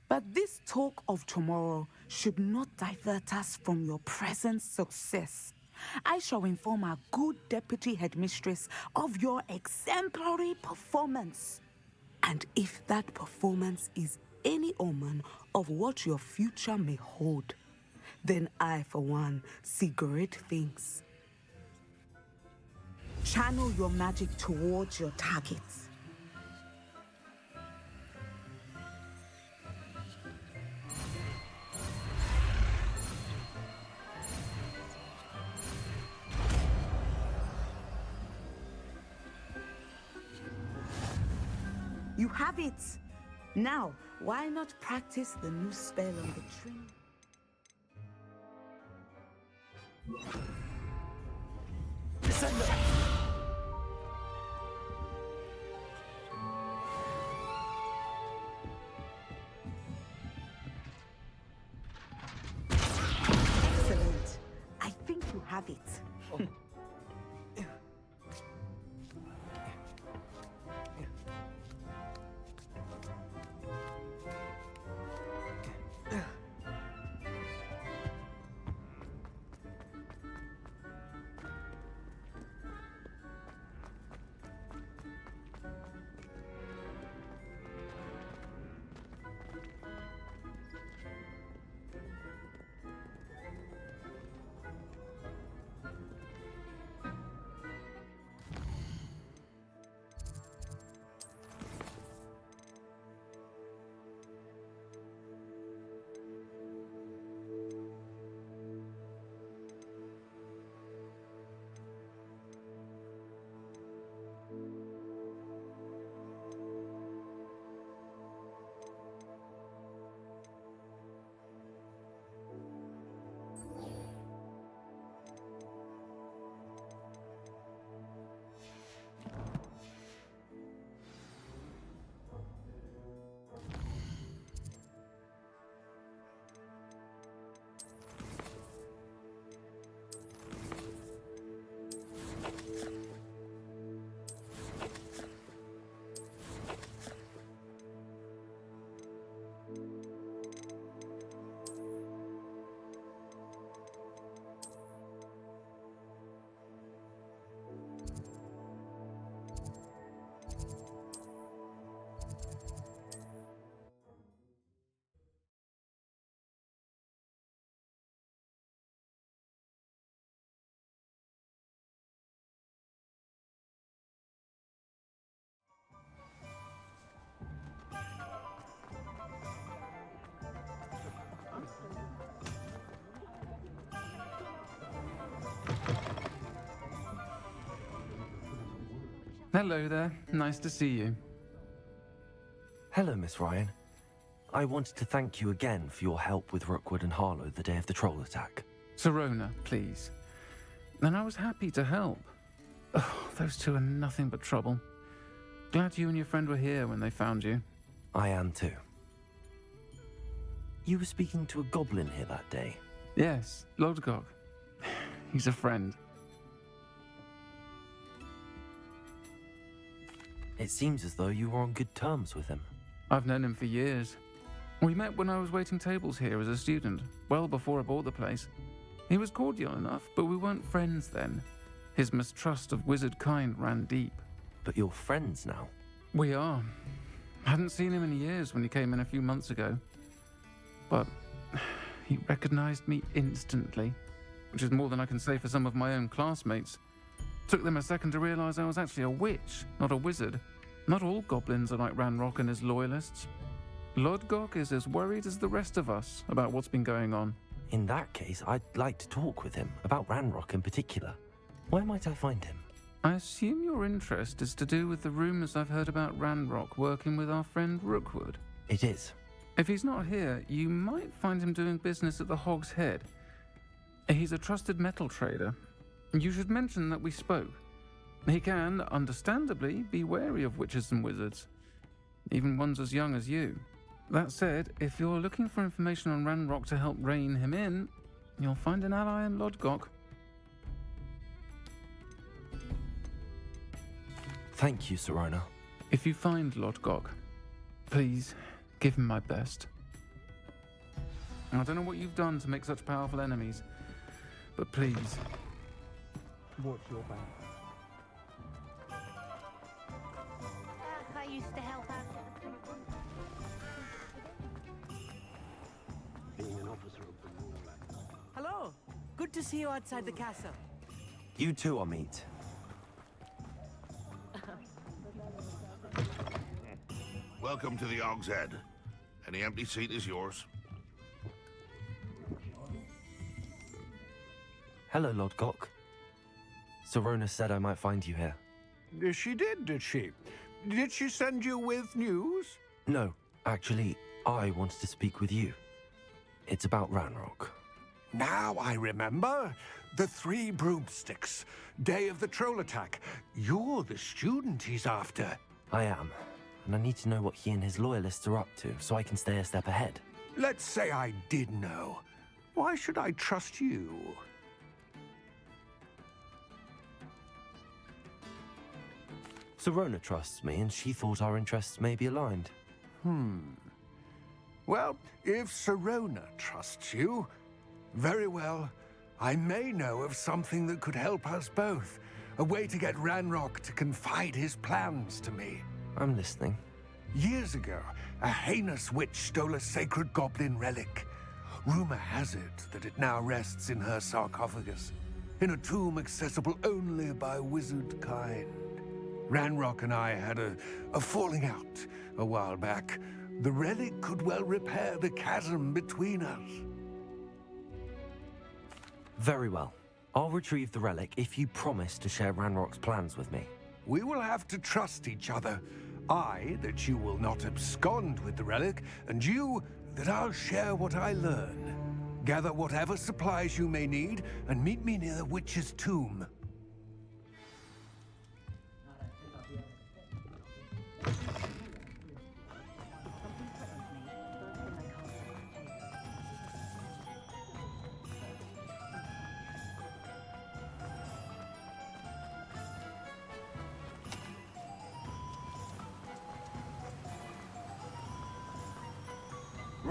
But this talk of tomorrow should not divert us from your present success. I shall inform our good deputy headmistress of your exemplary performance. And if that performance is any omen of what your future may hold, then I, for one, see great things. Channel your magic towards your targets. You have it! Now, why not practice the new spell on the tree? Excellent. I think you have it. Hello there. Nice to see you. Hello, Miss Ryan. I wanted to thank you again for your help with Rookwood and Harlow the day of the troll attack. Sirona, please. And I was happy to help. Oh, those two are nothing but trouble. Glad you and your friend were here when they found you. I am too. You were speaking to a goblin here that day? Yes, Lodgok. He's a friend. It seems as though you were on good terms with him. I've known him for years. We met when I was waiting tables here as a student, well before I bought the place. He was cordial enough, but we weren't friends then. His mistrust of wizard kind ran deep. But you're friends now? We are. Hadn't seen him in years when he came in a few months ago. But he recognized me instantly, which is more than I can say for some of my own classmates. Took them a second to realize I was actually a witch, not a wizard. Not all goblins are like Ranrock and his loyalists. Lodgok is as worried as the rest of us about what's been going on. In that case, I'd like to talk with him, about Ranrock in particular. Where might I find him? I assume your interest is to do with the rumors I've heard about Ranrock working with our friend Rookwood. It is. If he's not here, you might find him doing business at the Hog's Head. He's a trusted metal trader. You should mention that we spoke. He can, understandably, be wary of witches and wizards, even ones as young as you. That said, if you're looking for information on Ranrock to help rein him in, you'll find an ally in Lodgok. Thank you, Sirona. If you find Lodgok, please give him my best. I don't know what you've done to make such powerful enemies, but please. Watch your back. I used to help out. Being an officer of the law. Hello. Good to see you outside the castle. You too, Amit. Welcome to the Hog's Head. Any empty seat is yours. Hello, Lodgok. Sirona said I might find you here. She did she? Did she send you with news? No, actually, I wanted to speak with you. It's about Ranrock. Now I remember. The 3 broomsticks. Day of the troll attack. You're the student he's after. I am, and I need to know what he and his loyalists are up to so I can stay a step ahead. Let's say I did know. Why should I trust you? Sirona trusts me, and she thought our interests may be aligned. Well, if Sirona trusts you, very well. I may know of something that could help us both. A way to get Ranrock to confide his plans to me. I'm listening. Years ago, a heinous witch stole a sacred goblin relic. Rumor has it that it now rests in her sarcophagus, in a tomb accessible only by wizard kind. Ranrock and I had a falling out a while back. The relic could well repair the chasm between us. Very well. I'll retrieve the relic if you promise to share Ranrock's plans with me. We will have to trust each other. I, that you will not abscond with the relic, and you, that I'll share what I learn. Gather whatever supplies you may need, and meet me near the witch's tomb.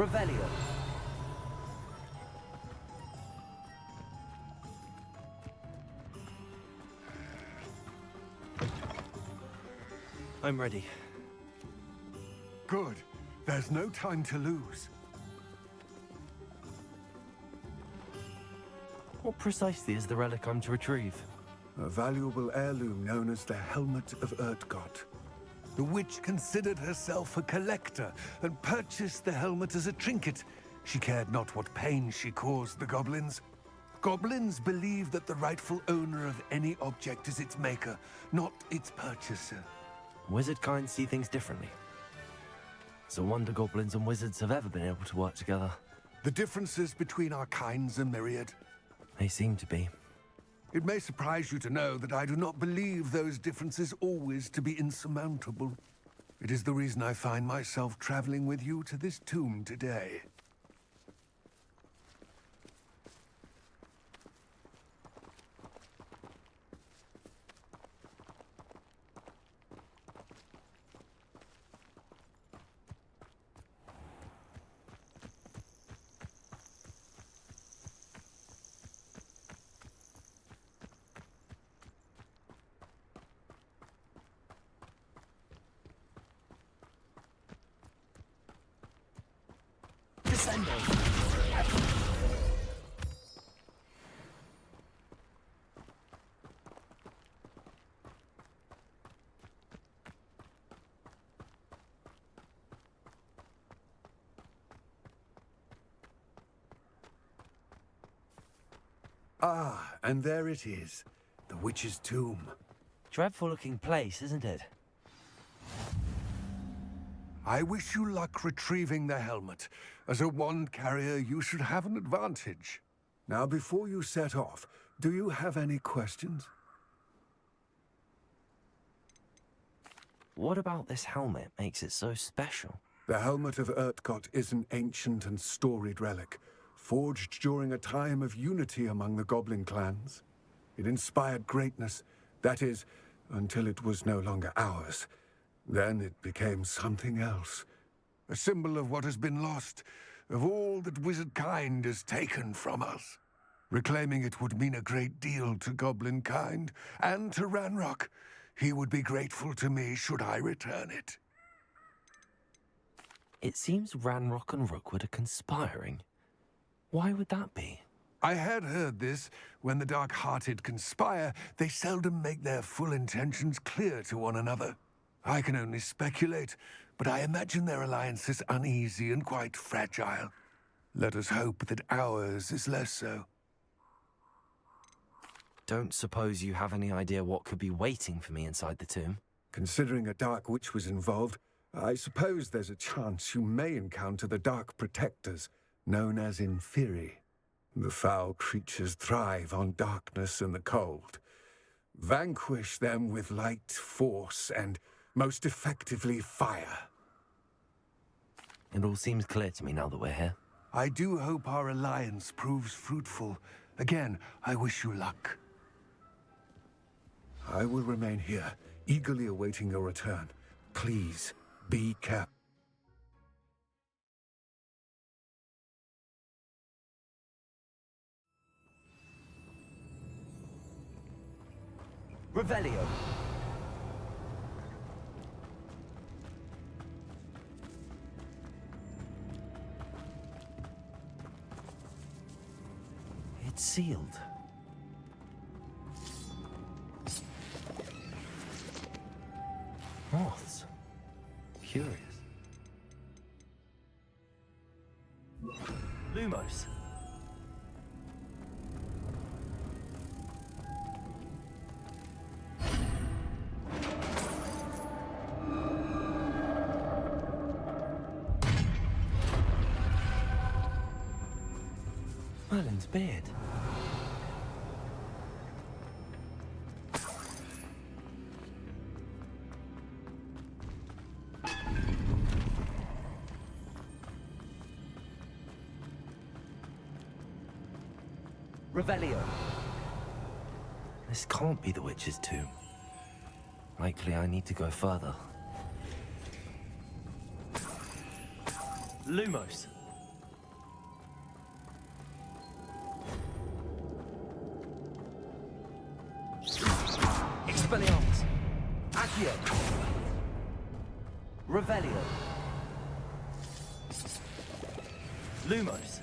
Revelio. I'm ready. Good. There's no time to lose. What precisely is the relic I'm to retrieve? A valuable heirloom known as the Helmet of Urtkot. The witch considered herself a collector and purchased the helmet as a trinket. She cared not what pain she caused the goblins. Goblins believe that the rightful owner of any object is its maker, not its purchaser. Wizard kind see things differently. It's a wonder goblins and wizards have ever been able to work together. The differences between our kinds are myriad. They seem to be. It may surprise you to know that I do not believe those differences always to be insurmountable. It is the reason I find myself traveling with you to this tomb today. Ah, and there it is. The witch's tomb. Dreadful-looking place, isn't it? I wish you luck retrieving the helmet. As a wand carrier, you should have an advantage. Now, before you set off, do you have any questions? What about this helmet makes it so special? The Helmet of Urtkot is an ancient and storied relic, forged during a time of unity among the goblin clans. It inspired greatness, that is, until it was no longer ours. Then it became something else. A symbol of what has been lost, of all that wizard kind has taken from us. Reclaiming it would mean a great deal to goblin kind, and to Ranrock. He would be grateful to me should I return it. It seems Ranrock and Rookwood are conspiring. Why would that be? I had heard this. When the dark-hearted conspire, they seldom make their full intentions clear to one another. I can only speculate, but I imagine their alliance is uneasy and quite fragile. Let us hope that ours is less so. Don't suppose you have any idea what could be waiting for me inside the tomb? Considering a dark witch was involved, I suppose there's a chance you may encounter the Dark Protectors, known as Inferi. The foul creatures thrive on darkness and the cold. Vanquish them with light, force, and most effectively fire. It all seems clear to me now that we're here. I do hope our alliance proves fruitful. Again, I wish you luck. I will remain here, eagerly awaiting your return. Please, be careful. Revelio. It's sealed. Moths. Curious. Lumos. Merlin's beard. Revelio. This can't be the witch's tomb. Likely I need to go further. Lumos. Expelliarmus! Accio! Revelio! Lumos!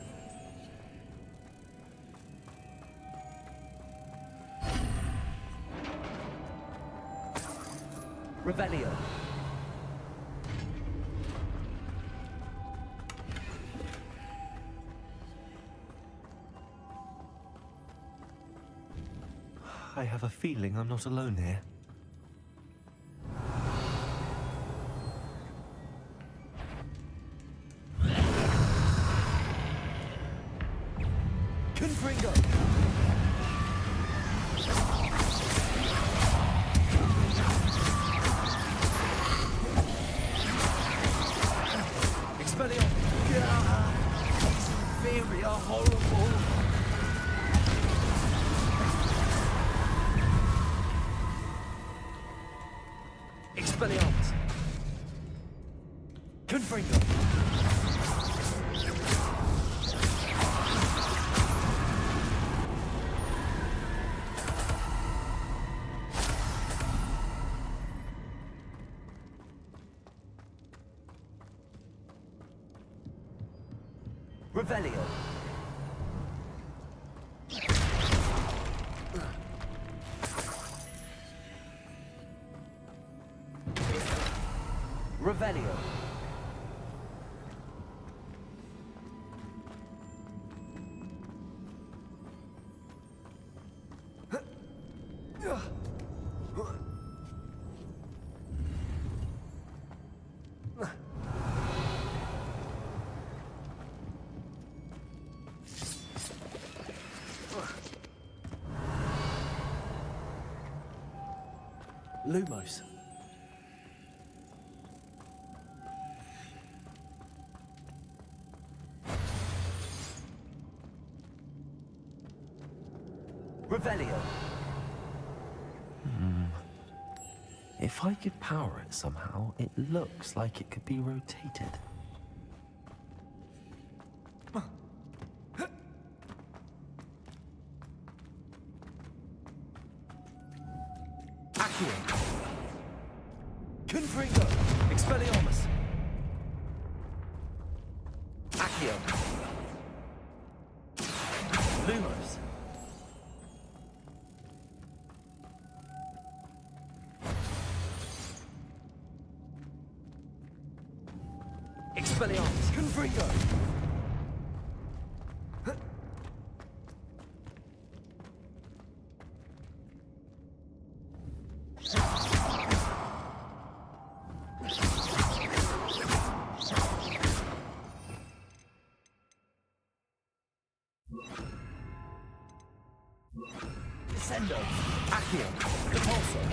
Revelio! I have a feeling I'm not alone here. Confringo! Expelliarmus! Very horrible! Expelliarmus! Confringo! Revelio! Revelio! Lumos. Revelio. If I could power it somehow, it looks like it could be rotated. Accio. Confringo. Expelliarmus. Accio. Lumos. Expelliarmus. Confringo. Descendo. Accio. Repulsor.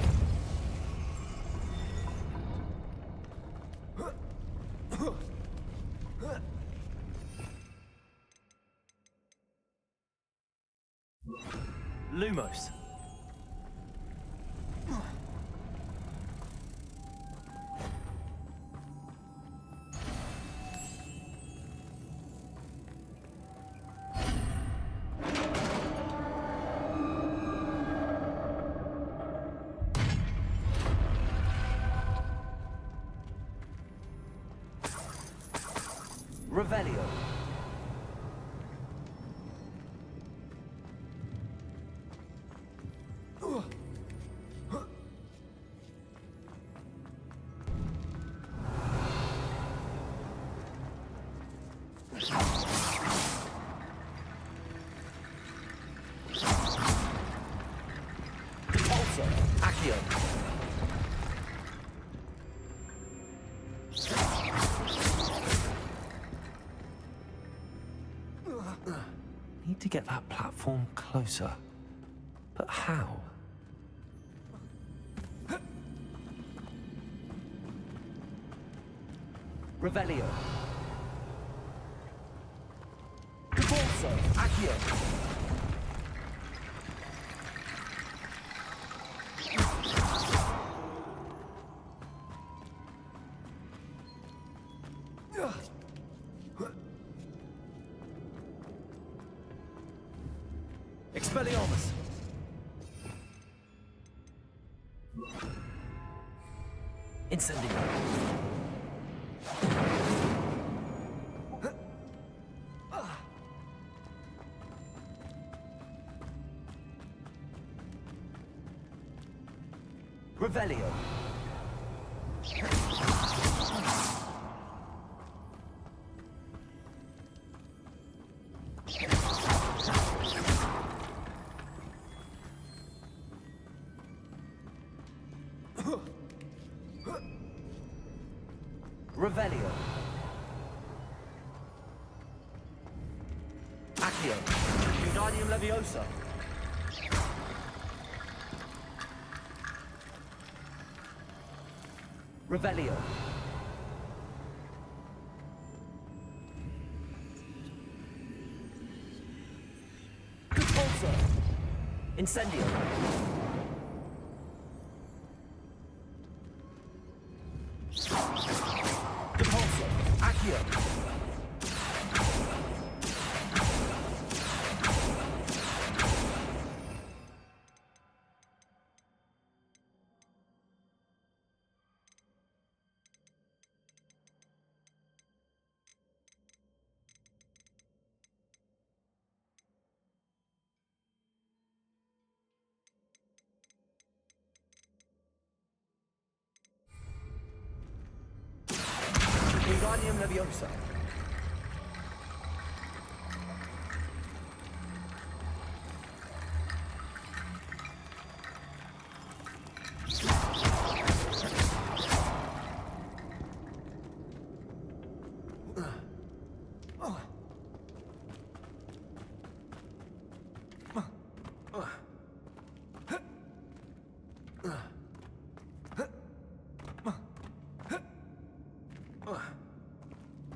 Lumos. Revelio. Repulsor. Accio. Need to get that platform closer. But how? Revelio. Repulsor. Accio. Expelliarmus. Incendio. Revelio. Revelio. Accio. Wingardium Leviosa. Revelio. Repulsor. Incendio. Repulsor. Accio. Wingardium Leviosa.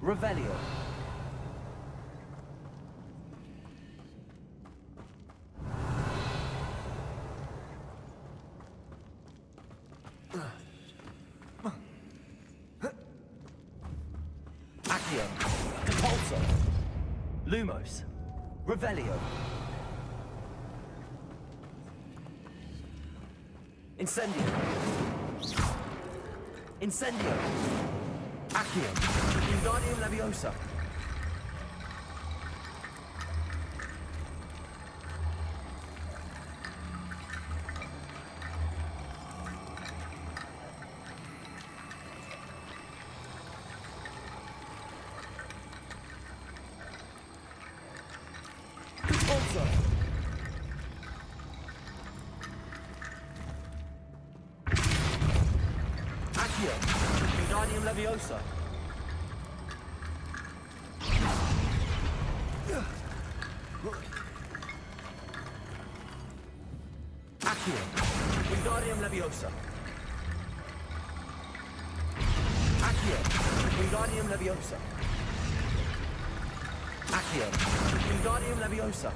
Revelio. Accio. Repulsor. Lumos. Revelio. Incendio. Incendio. Accio. Wingardium Leviosa. Repulsor. Accio. Wingardium Leviosa. Accio. Wingardium Leviosa. Accio. Wingardium Leviosa. Accio. Wingardium Leviosa.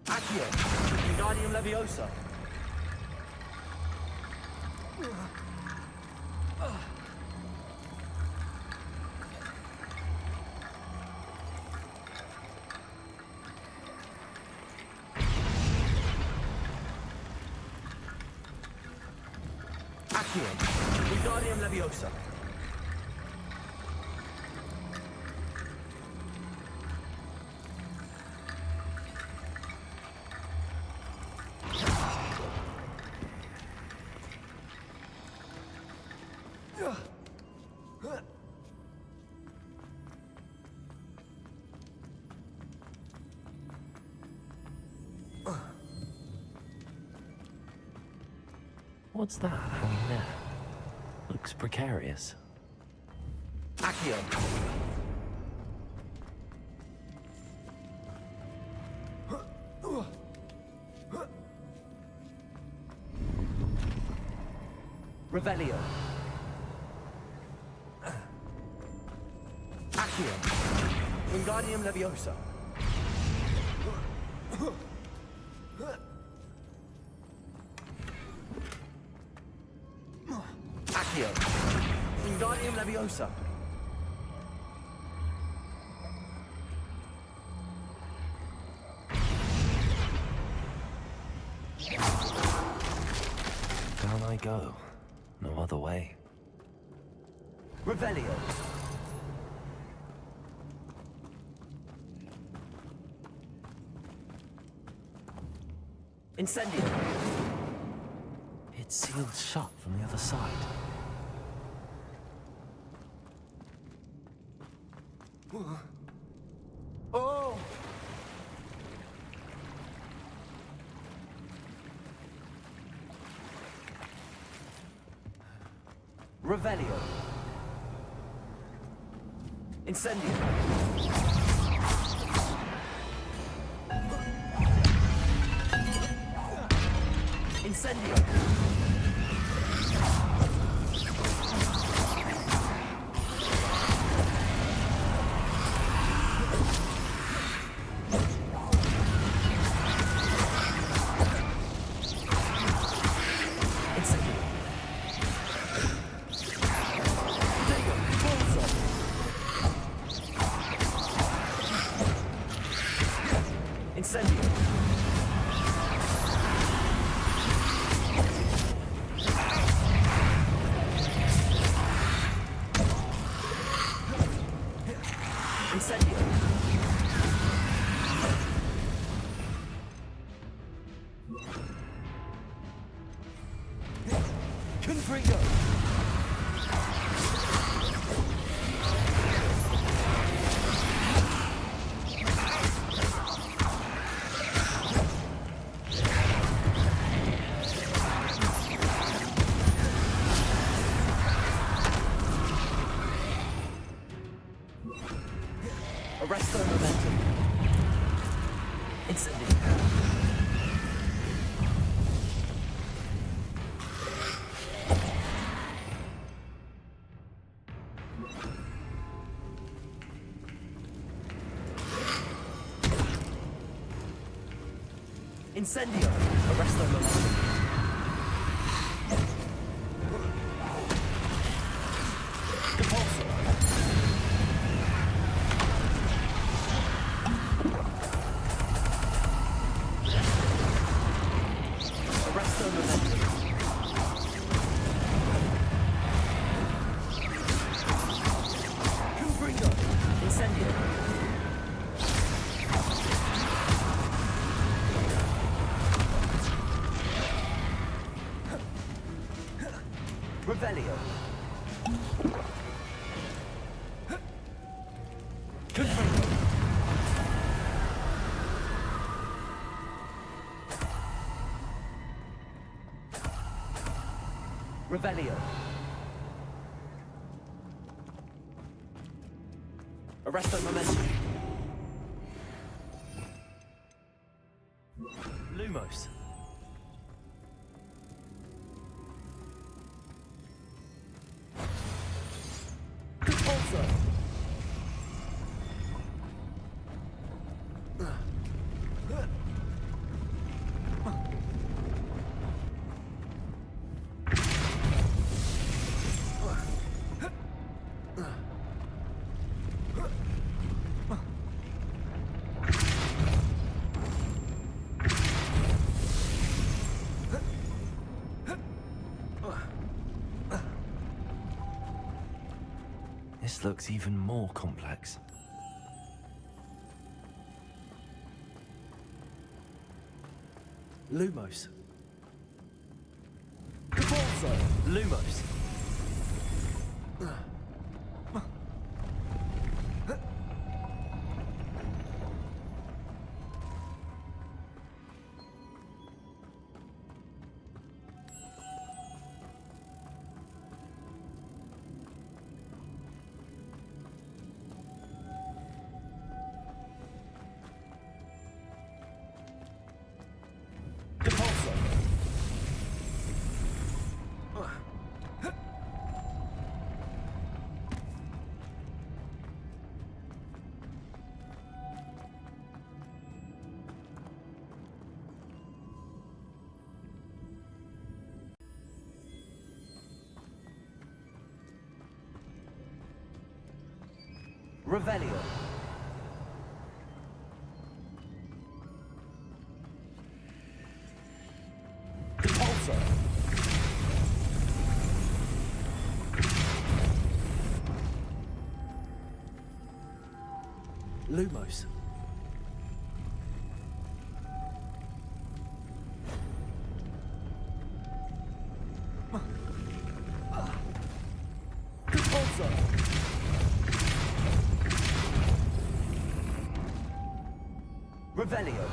Accio. Wingardium Leviosa. Accio. Wingardium Leviosa. What's that hanging there? Looks precarious. Accio. Revelio. Accio. Wingardium Leviosa. Accio. Wingardium Leviosa. Down I go. No other way. Revelio. Incendio. It's sealed shut from the other side. Oh! Revelio. Incendio. Incendio. Incendio. Incendio. Confringo. Arresto momentum. Incendio. Incendio. Arresto momentum. Depulso. Arresto momentum. Confringo. Incendio. Revelio. Confringo. Revelio. Arresto momentum. Lumos. Compulso. This looks even more complex. Lumos. Compulso. Lumos. Depulso. Revelio. Repulsor. Lumos. Repulsor. Revelio.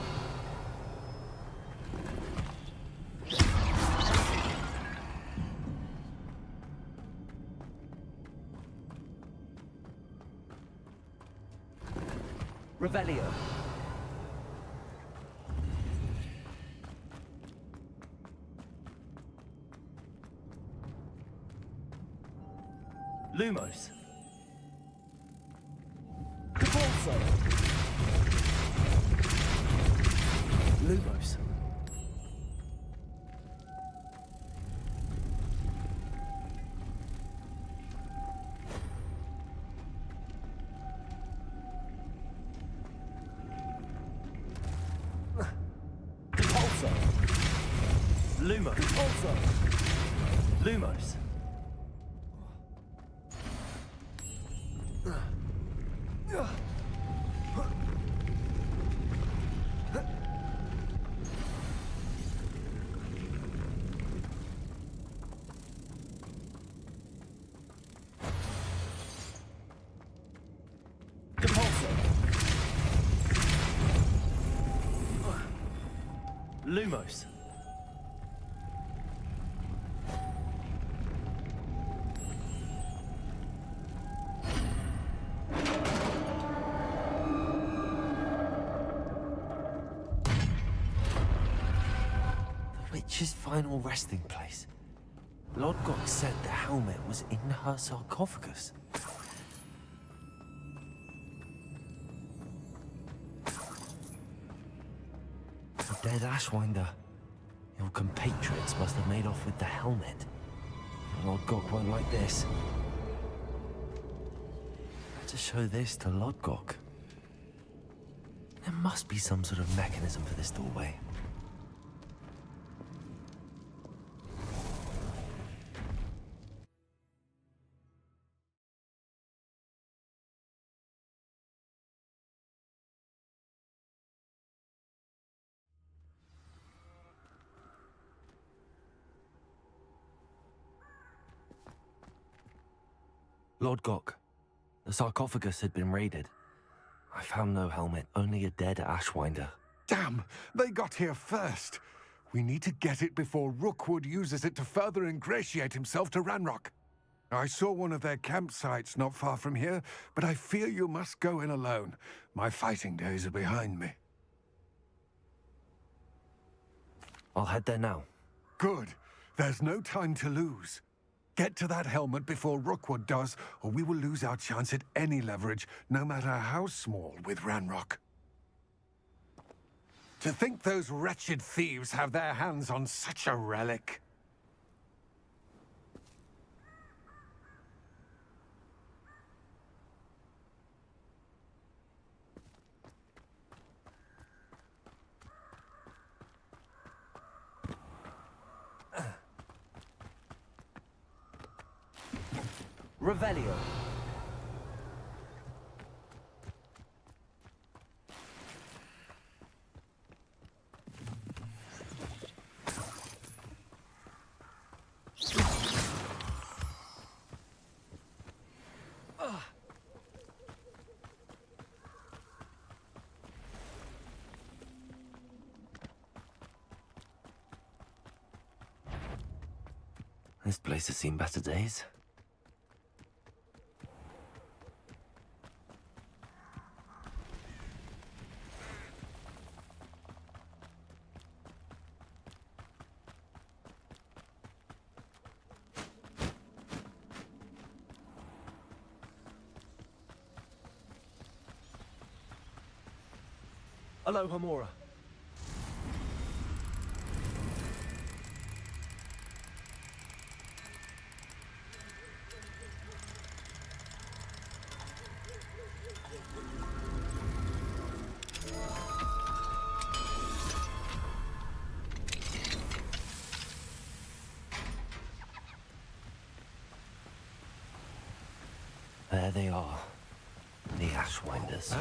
Revelio. Lumos. Repulsor. Lumos. Repulsor. Lumos. Repulsor. Lumos. Lumos. The witch's final resting place. Lodgok said the helmet was in her sarcophagus. The dead Ashwinder. Your compatriots must have made off with the helmet. Lodgok won't like this. Better show this to Lodgok. There must be some sort of mechanism for this doorway. Lodgok, the sarcophagus had been raided. I found no helmet, only a dead Ashwinder. Damn! They got here first. We need to get it before Rookwood uses it to further ingratiate himself to Ranrock. I saw one of their campsites not far from here, but I fear you must go in alone. My fighting days are behind me. I'll head there now. Good. There's no time to lose. Get to that helmet before Rookwood does, or we will lose our chance at any leverage, no matter how small, with Ranrock. To think those wretched thieves have their hands on such a relic. Revelio. This place has seen better days. Aloha Mora. There they are. The Ashwinders.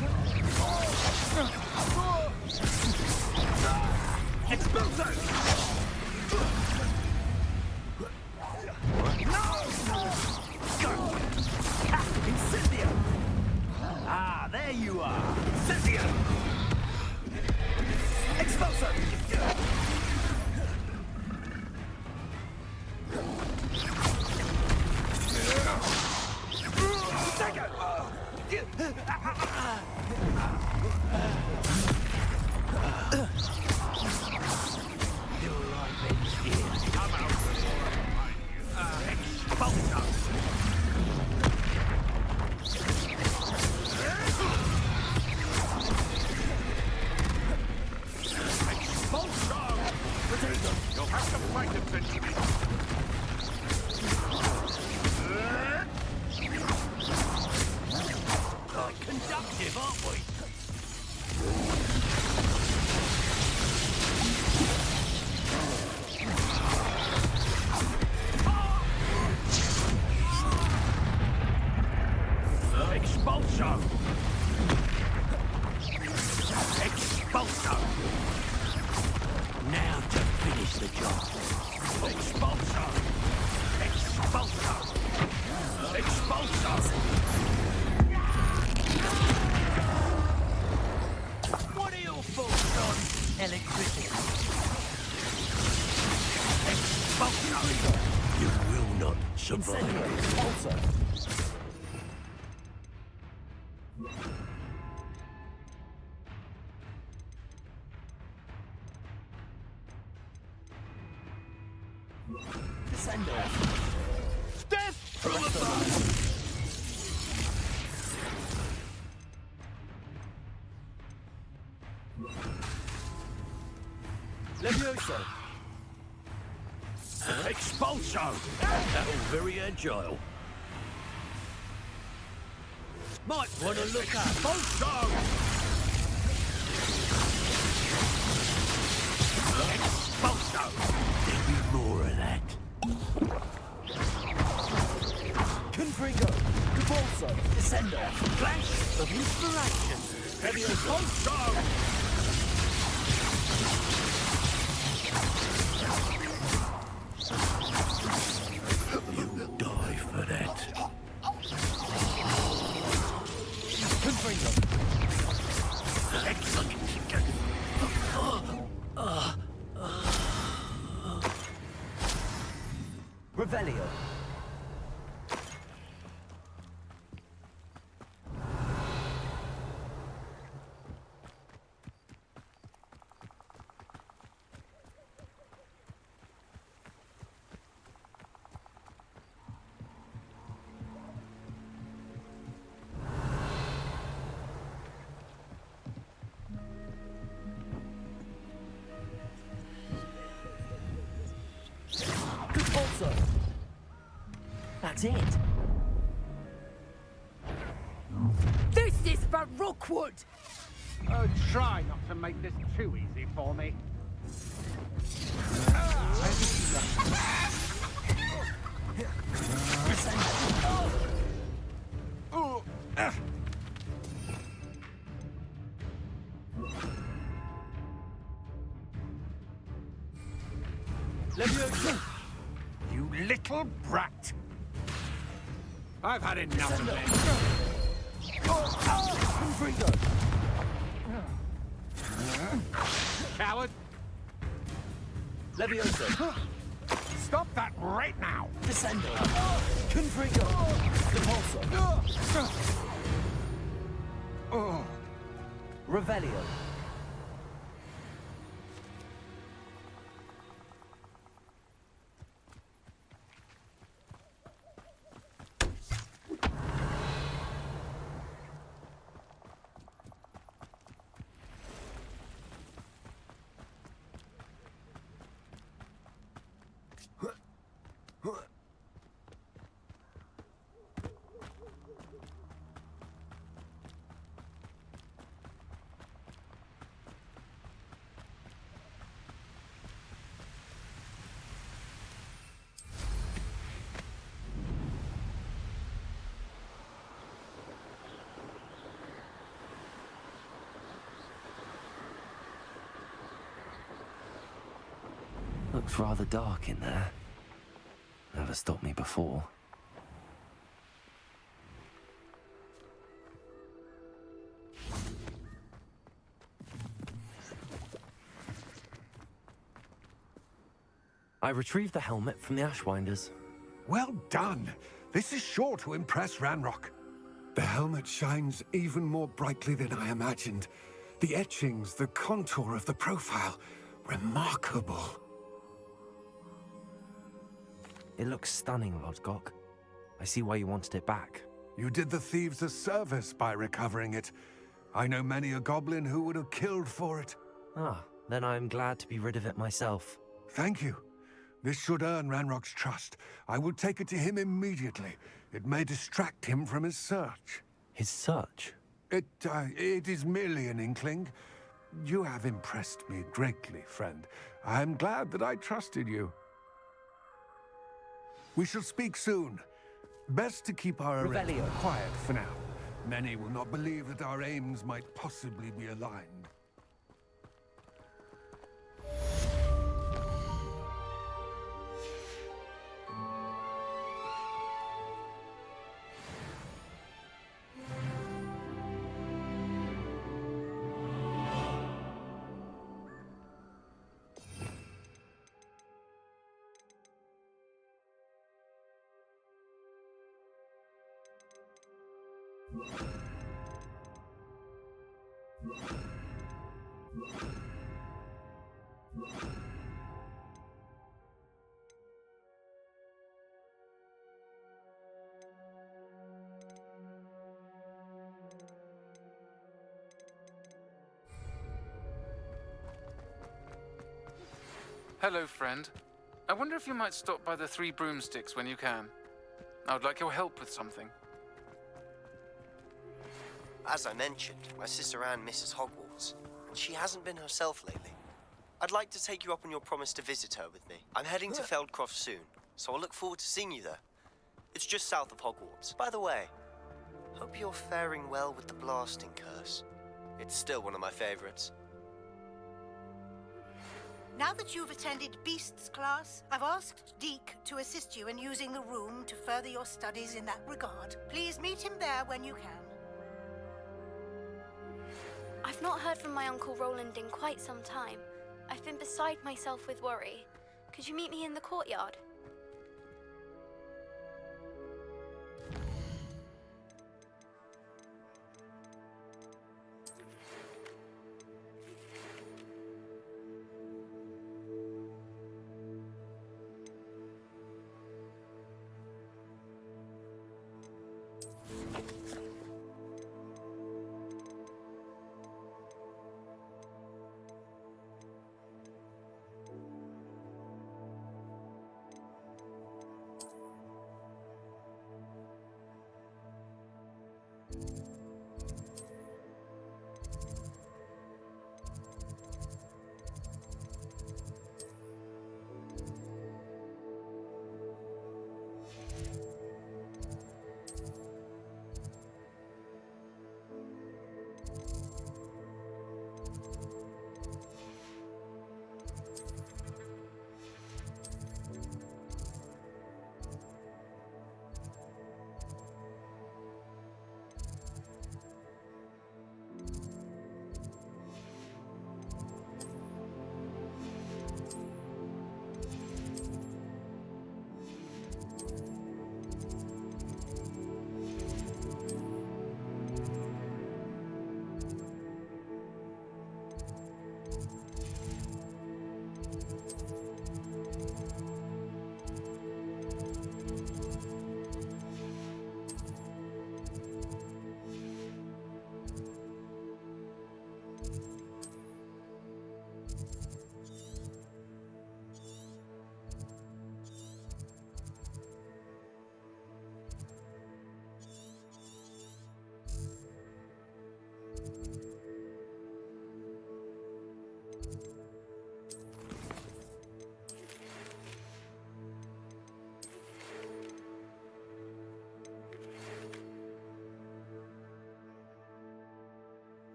Incendio! Ah, there you are! Incendio! Expulso! You'll have to fight him, Benjamin. Conductive, aren't we? Expulso! Expulso! Now to finish the job. Expulso! Expulso! Expulso! What are your thoughts on electricity? Expulso! You will not survive. Expulso! Descendo! Death to the bone! Levioso! Expulso! That was very agile. Might want to look up. Expulso! Expulso! There'll be more of that. Confringo! Capulso! Descendo! Flash of inspiration! Expulso! You'll die for that. Confringo! Excellent. Revelio! Capulso! That's it! This is for Rookwood! Oh, try not to make this too easy for me. Levioso! You little brat! I've had enough of it. Confringo! Coward! Levioso! Stop that right now! Descendo! Confringo! Capulso! Revelio! Looks rather dark in there. Never stopped me before. I retrieved the helmet from the Ashwinders. Well done! This is sure to impress Ranrock. The helmet shines even more brightly than I imagined. The etchings, the contour of the profile, remarkable. It looks stunning, Lodgok. I see why you wanted it back. You did the thieves a service by recovering it. I know many a goblin who would have killed for it. Ah, then I'm glad to be rid of it myself. Thank you. This should earn Ranrock's trust. I will take it to him immediately. It may distract him from his search. His search? It is merely an inkling. You have impressed me greatly, friend. I am glad that I trusted you. We shall speak soon. Best to keep our arrangement quiet for now. Many will not believe that our aims might possibly be aligned. Hello, friend. I wonder if you might stop by the Three Broomsticks when you can. I would like your help with something. As I mentioned, my sister Anne misses Hogwarts, and she hasn't been herself lately. I'd like to take you up on your promise to visit her with me. I'm heading to Feldcroft soon, so I'll look forward to seeing you there. It's just south of Hogwarts. By the way, hope you're faring well with the blasting curse. It's still one of my favorites. Now that you've attended Beasts class, I've asked Deke to assist you in using the room to further your studies in that regard. Please meet him there when you can. I've not heard from my Uncle Roland in quite some time. I've been beside myself with worry. Could you meet me in the courtyard?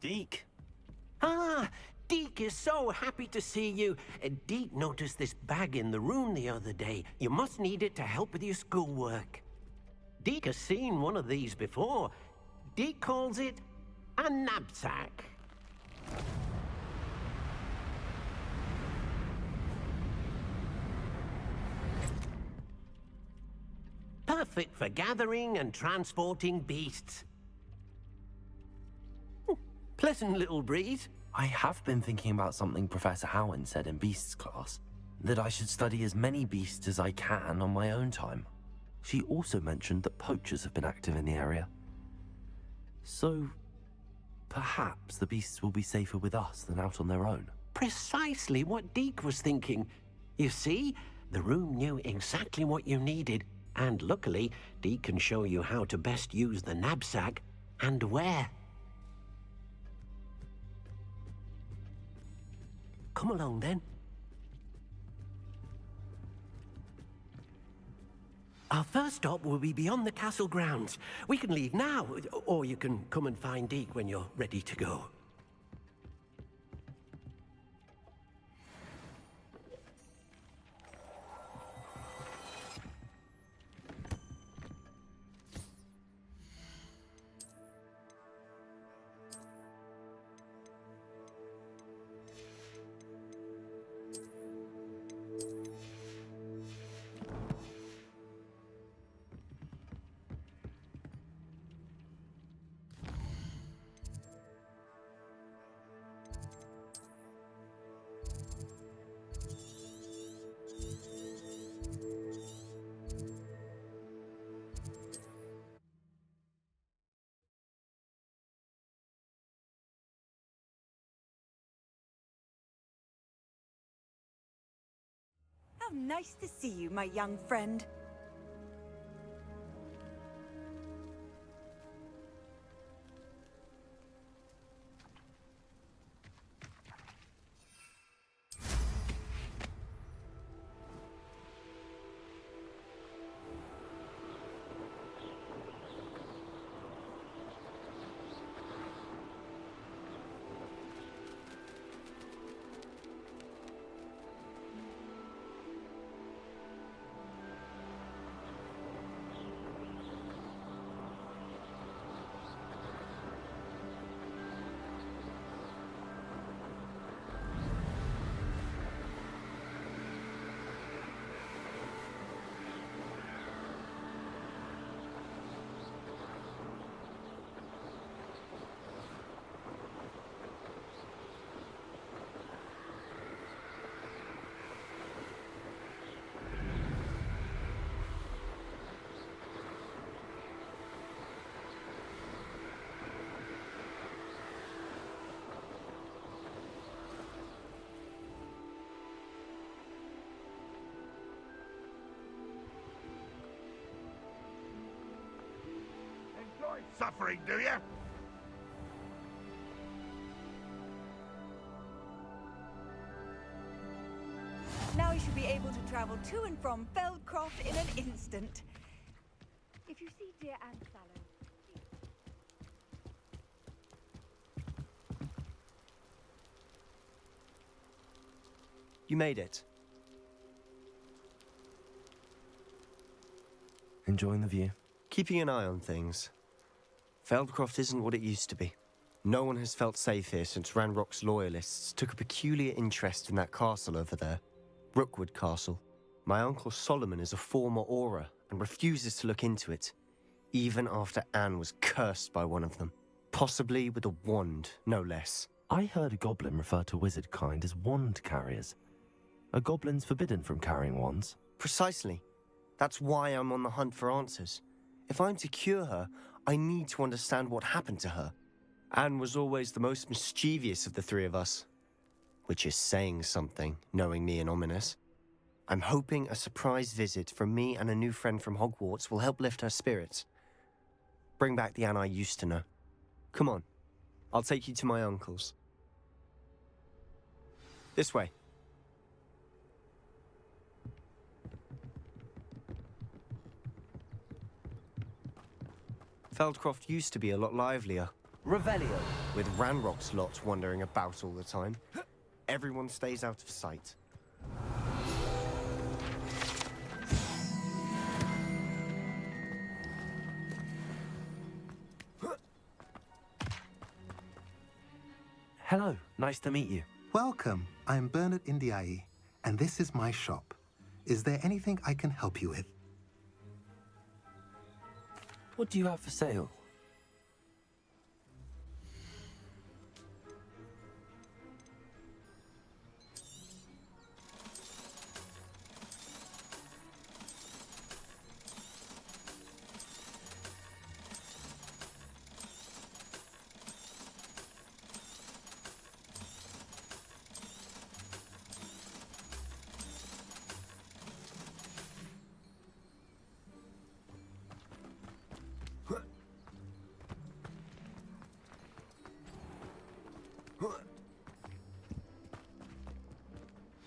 Deke. Ah, Deke is so happy to see you. Deke noticed this bag in the room the other day. You must need it to help with your schoolwork. Deke has seen one of these before. Deke calls it a knapsack. Perfect for gathering and transporting beasts. Pleasant little breeze. I have been thinking about something Professor Howen said in Beasts class, that I should study as many beasts as I can on my own time. She also mentioned that poachers have been active in the area. So, perhaps the beasts will be safer with us than out on their own. Precisely what Deke was thinking. You see, the room knew exactly what you needed, and luckily, Deke can show you how to best use the knapsack and where. Come along, then. Our first stop will be beyond the castle grounds. We can leave now, or you can come and find Deke when you're ready to go. How nice to see you, my young friend. Enjoy suffering, do you? Now you should be able to travel to and from Feldcroft in an instant. If you see dear Anne Sallow, You made it. Enjoying the view? Keeping an eye on things. Feldcroft isn't what it used to be. No one has felt safe here since Ranrock's loyalists took a peculiar interest in that castle over there. Rookwood Castle. My uncle Solomon is a former Auror and refuses to look into it, even after Anne was cursed by one of them. Possibly with a wand, no less. I heard a goblin refer to wizard kind as wand carriers. Are goblins forbidden from carrying wands? Precisely. That's why I'm on the hunt for answers. If I'm to cure her, I need to understand what happened to her. Anne was always the most mischievous of the three of us. Which is saying something, knowing me and Ominous. I'm hoping a surprise visit from me and a new friend from Hogwarts will help lift her spirits. Bring back the Anne I used to know. Come on, I'll take you to my uncle's. This way. Feldcroft used to be a lot livelier. Revelio. With Ranrock's lot wandering about all the time, everyone stays out of sight. Hello, nice to meet you. Welcome. I'm Bernard Indiai, and this is my shop. Is there anything I can help you with? What do you have for sale?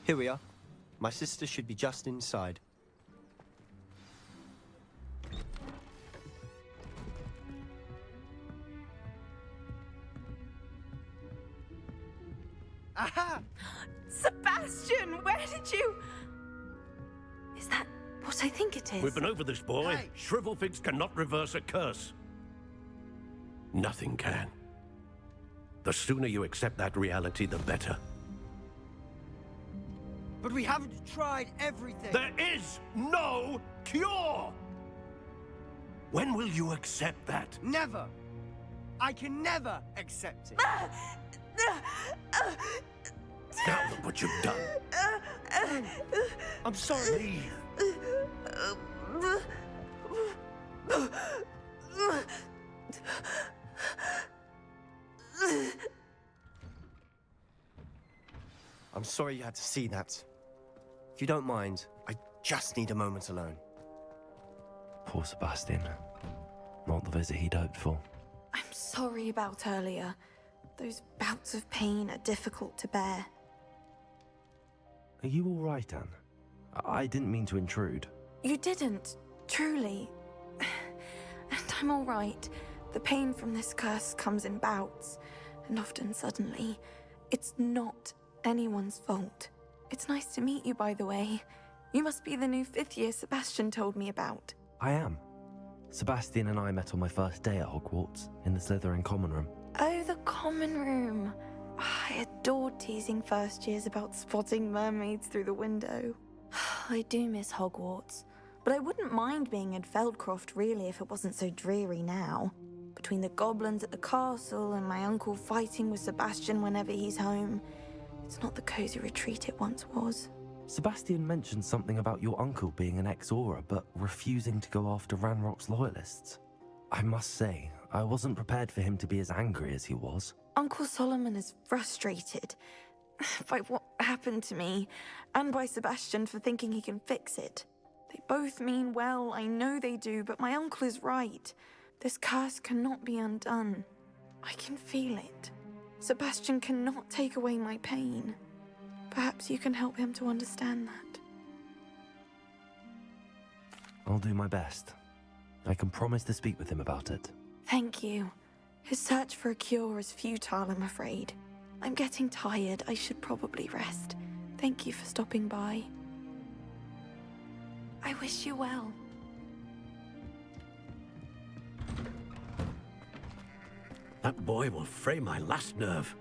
Here we are. My sister should be just inside. Aha! Sebastian, where did you... Is that what I think it is? We've been over this, boy. Hey. Shrivelfigs cannot reverse a curse. Nothing can. The sooner you accept that reality, the better. But we haven't tried everything. There is no cure! When will you accept that? Never. I can never accept it. Now look what you've done. I'm sorry. I'm sorry you had to see that. If you don't mind, I just need a moment alone. Poor Sebastian. Not the visit he'd hoped for. I'm sorry about earlier. Those bouts of pain are difficult to bear. Are you all right, Anne? I didn't mean to intrude. You didn't, truly. And I'm all right. The pain from this curse comes in bouts, and often suddenly. It's not anyone's fault. It's nice to meet you, by the way. You must be the new 5th year Sebastian told me about. I am. Sebastian and I met on my first day at Hogwarts, in the Slytherin common room. Oh, the common room. I adored teasing first years about spotting mermaids through the window. I do miss Hogwarts, but I wouldn't mind being in Feldcroft really if it wasn't so dreary now. Between the goblins at the castle and my uncle fighting with Sebastian whenever he's home, it's not the cozy retreat it once was. Sebastian mentioned something about your uncle being an ex-Auror, but refusing to go after Ranrock's loyalists. I must say, I wasn't prepared for him to be as angry as he was. Uncle Solomon is frustrated by what happened to me, and by Sebastian for thinking he can fix it. They both mean well, I know they do, but my uncle is right. This curse cannot be undone. I can feel it. Sebastian cannot take away my pain. Perhaps you can help him to understand that. I'll do my best. I can promise to speak with him about it. Thank you. His search for a cure is futile, I'm afraid. I'm getting tired. I should probably rest. Thank you for stopping by. I wish you well. That boy will fray my last nerve.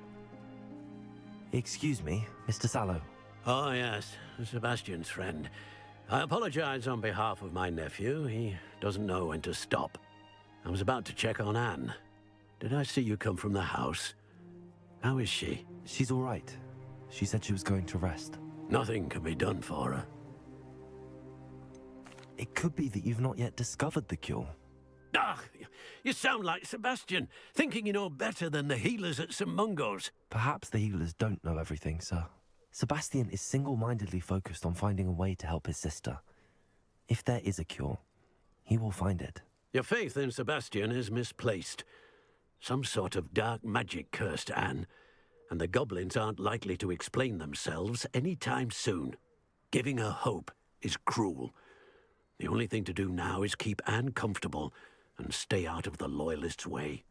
Excuse me, Mr. Sallow. Oh, yes, Sebastian's friend. I apologize on behalf of my nephew. He doesn't know when to stop. I was about to check on Anne. Did I see you come from the house? How is she? She's all right. She said she was going to rest. Nothing can be done for her. It could be that you've not yet discovered the cure. Ah, you sound like Sebastian, thinking you know better than the healers at St. Mungo's. Perhaps the healers don't know everything, sir. Sebastian is single-mindedly focused on finding a way to help his sister. If there is a cure, he will find it. Your faith in Sebastian is misplaced. Some sort of dark magic cursed Anne, and the goblins aren't likely to explain themselves any time soon. Giving her hope is cruel. The only thing to do now is keep Anne comfortable and stay out of the Loyalists' way.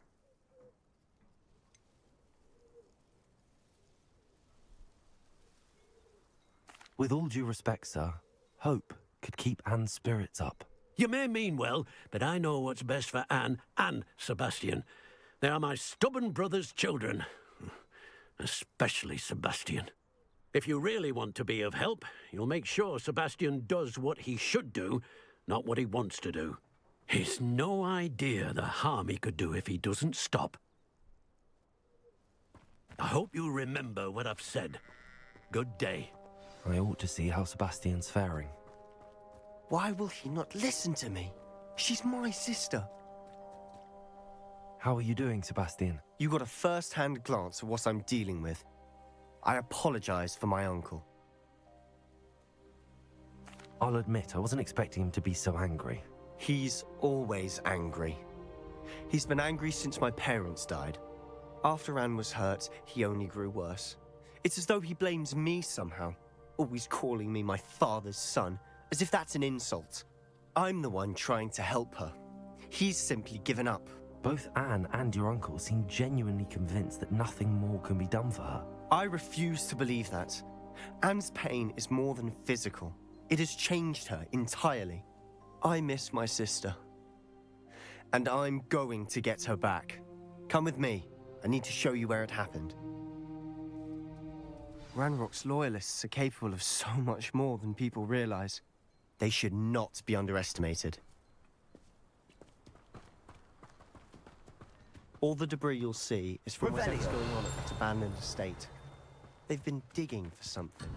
With all due respect, sir, hope could keep Anne's spirits up. You may mean well, but I know what's best for Anne and Sebastian. They are my stubborn brother's children. Especially Sebastian. If you really want to be of help, you'll make sure Sebastian does what he should do, not what he wants to do. He's no idea the harm he could do if he doesn't stop. I hope you remember what I've said. Good day. I ought to see how Sebastian's faring. Why will he not listen to me? She's my sister. How are you doing, Sebastian? You got a first-hand glance at what I'm dealing with. I apologize for my uncle. I'll admit, I wasn't expecting him to be so angry. He's always angry. He's been angry since my parents died. After Anne was hurt, he only grew worse. It's as though he blames me somehow, always calling me my father's son, as if that's an insult. I'm the one trying to help her. He's simply given up. Both Anne and your uncle seem genuinely convinced that nothing more can be done for her. I refuse to believe that. Anne's pain is more than physical. It has changed her entirely. I miss my sister. And I'm going to get her back. Come with me. I need to show you where it happened. Ranrock's loyalists are capable of so much more than people realize. They should not be underestimated. All the debris you'll see is from whatever's going on at that abandoned estate. They've been digging for something.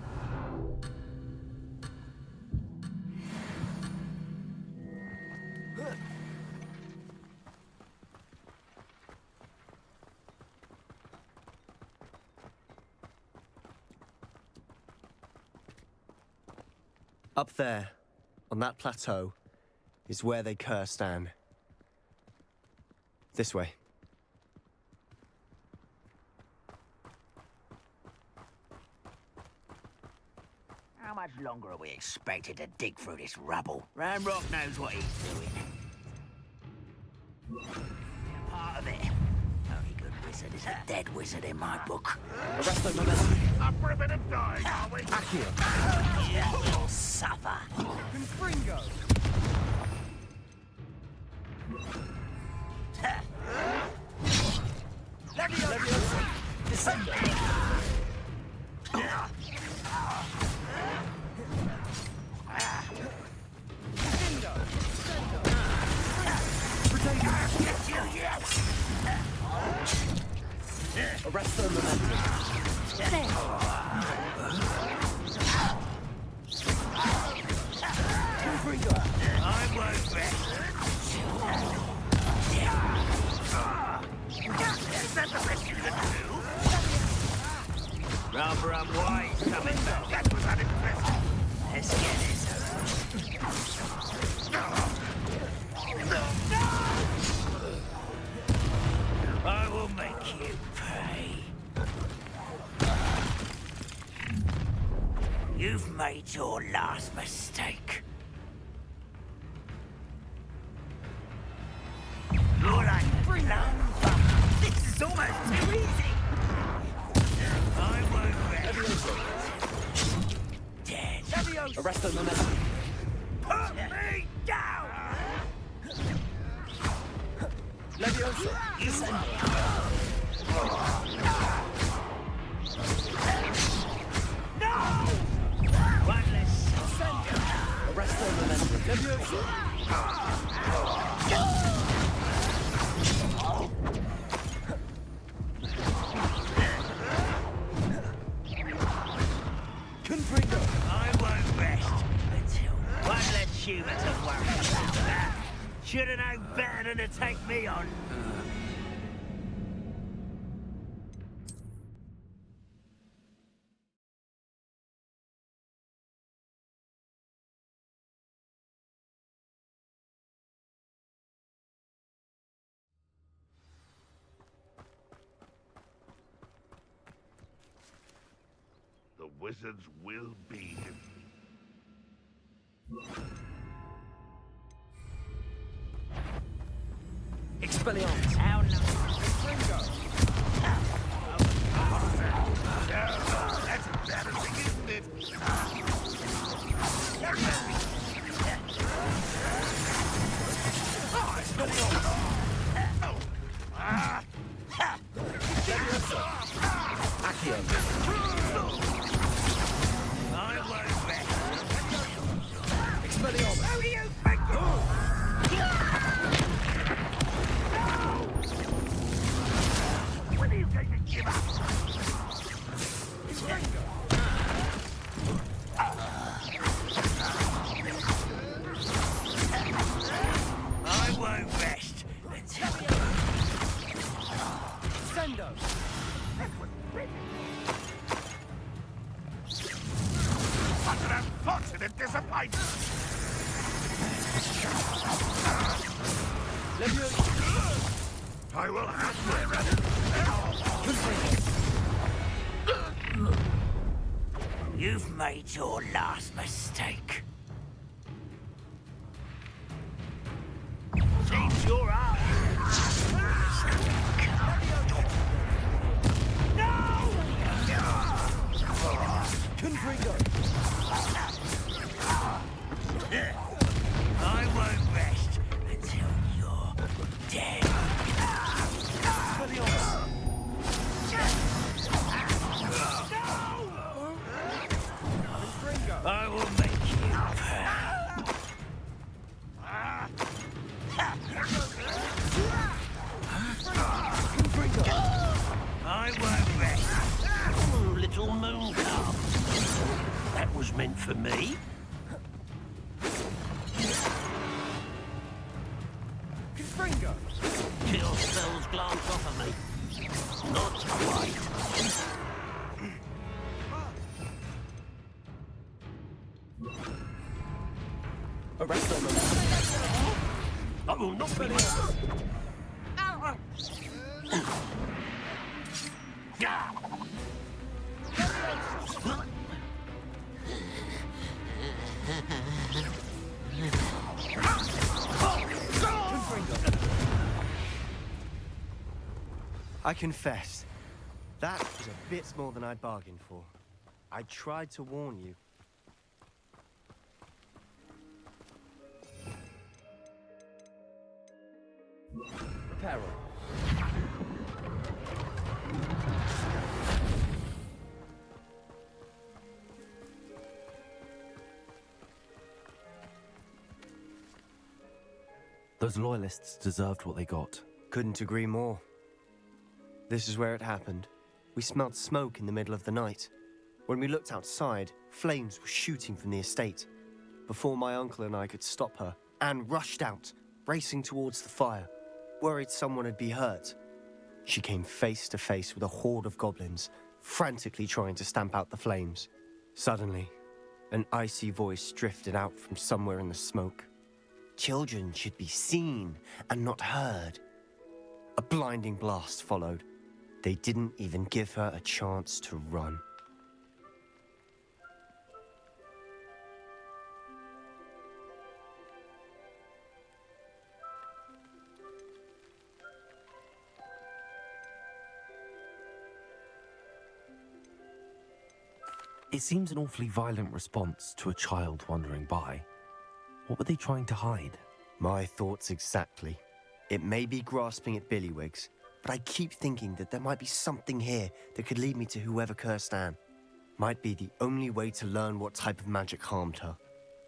Up there, on that plateau, is where they cursed Anne. This way. How much longer are we expected to dig through this rubble? Ranrock knows what he's doing. Part of it. Only good wizard is a dead wizard in my book. Arrest them, Melissa. Up for a bit of dying, are we? Back here. You'll suffer. Confringo! Leviosa! Descendo! Arrest them, Melissa. I won't rest. Is that the best you can do? Rather unwise coming back. That was unimpressive. Let's get this over. I will make you pay. You've made your last mistake. You're like a lumber. This is almost too easy. I won't rest. Dead. Arrest them, Melissa. Put me down! Leviosa. No! One less. Arrest them, Melissa. Leviosa. Confringo. I won't rest until one less human to worry about. Should have known better than to take me on. The wizards will be Expelliarmus. How long? That's embarrassing, isn't it? I will have You've made your last mistake. Teach your I won't rest until you're dead. I will make you I won't rest. Little moon calf. That was meant for me. Confringo! Kill spells glance off of me. Not quite. Arrest them. I will not be I confess, that was a bit more than I'd bargained for. I tried to warn you. Peril. Those loyalists deserved what they got. Couldn't agree more. This is where it happened. We smelled smoke in the middle of the night. When we looked outside, flames were shooting from the estate. Before my uncle and I could stop her, Anne rushed out, racing towards the fire, worried someone had been hurt. She came face to face with a horde of goblins, frantically trying to stamp out the flames. Suddenly, an icy voice drifted out from somewhere in the smoke. Children should be seen and not heard. A blinding blast followed. They didn't even give her a chance to run. It seems an awfully violent response to a child wandering by. What were they trying to hide? My thoughts exactly. It may be grasping at Billywigs, but I keep thinking that there might be something here that could lead me to whoever cursed Anne. Might be the only way to learn what type of magic harmed her,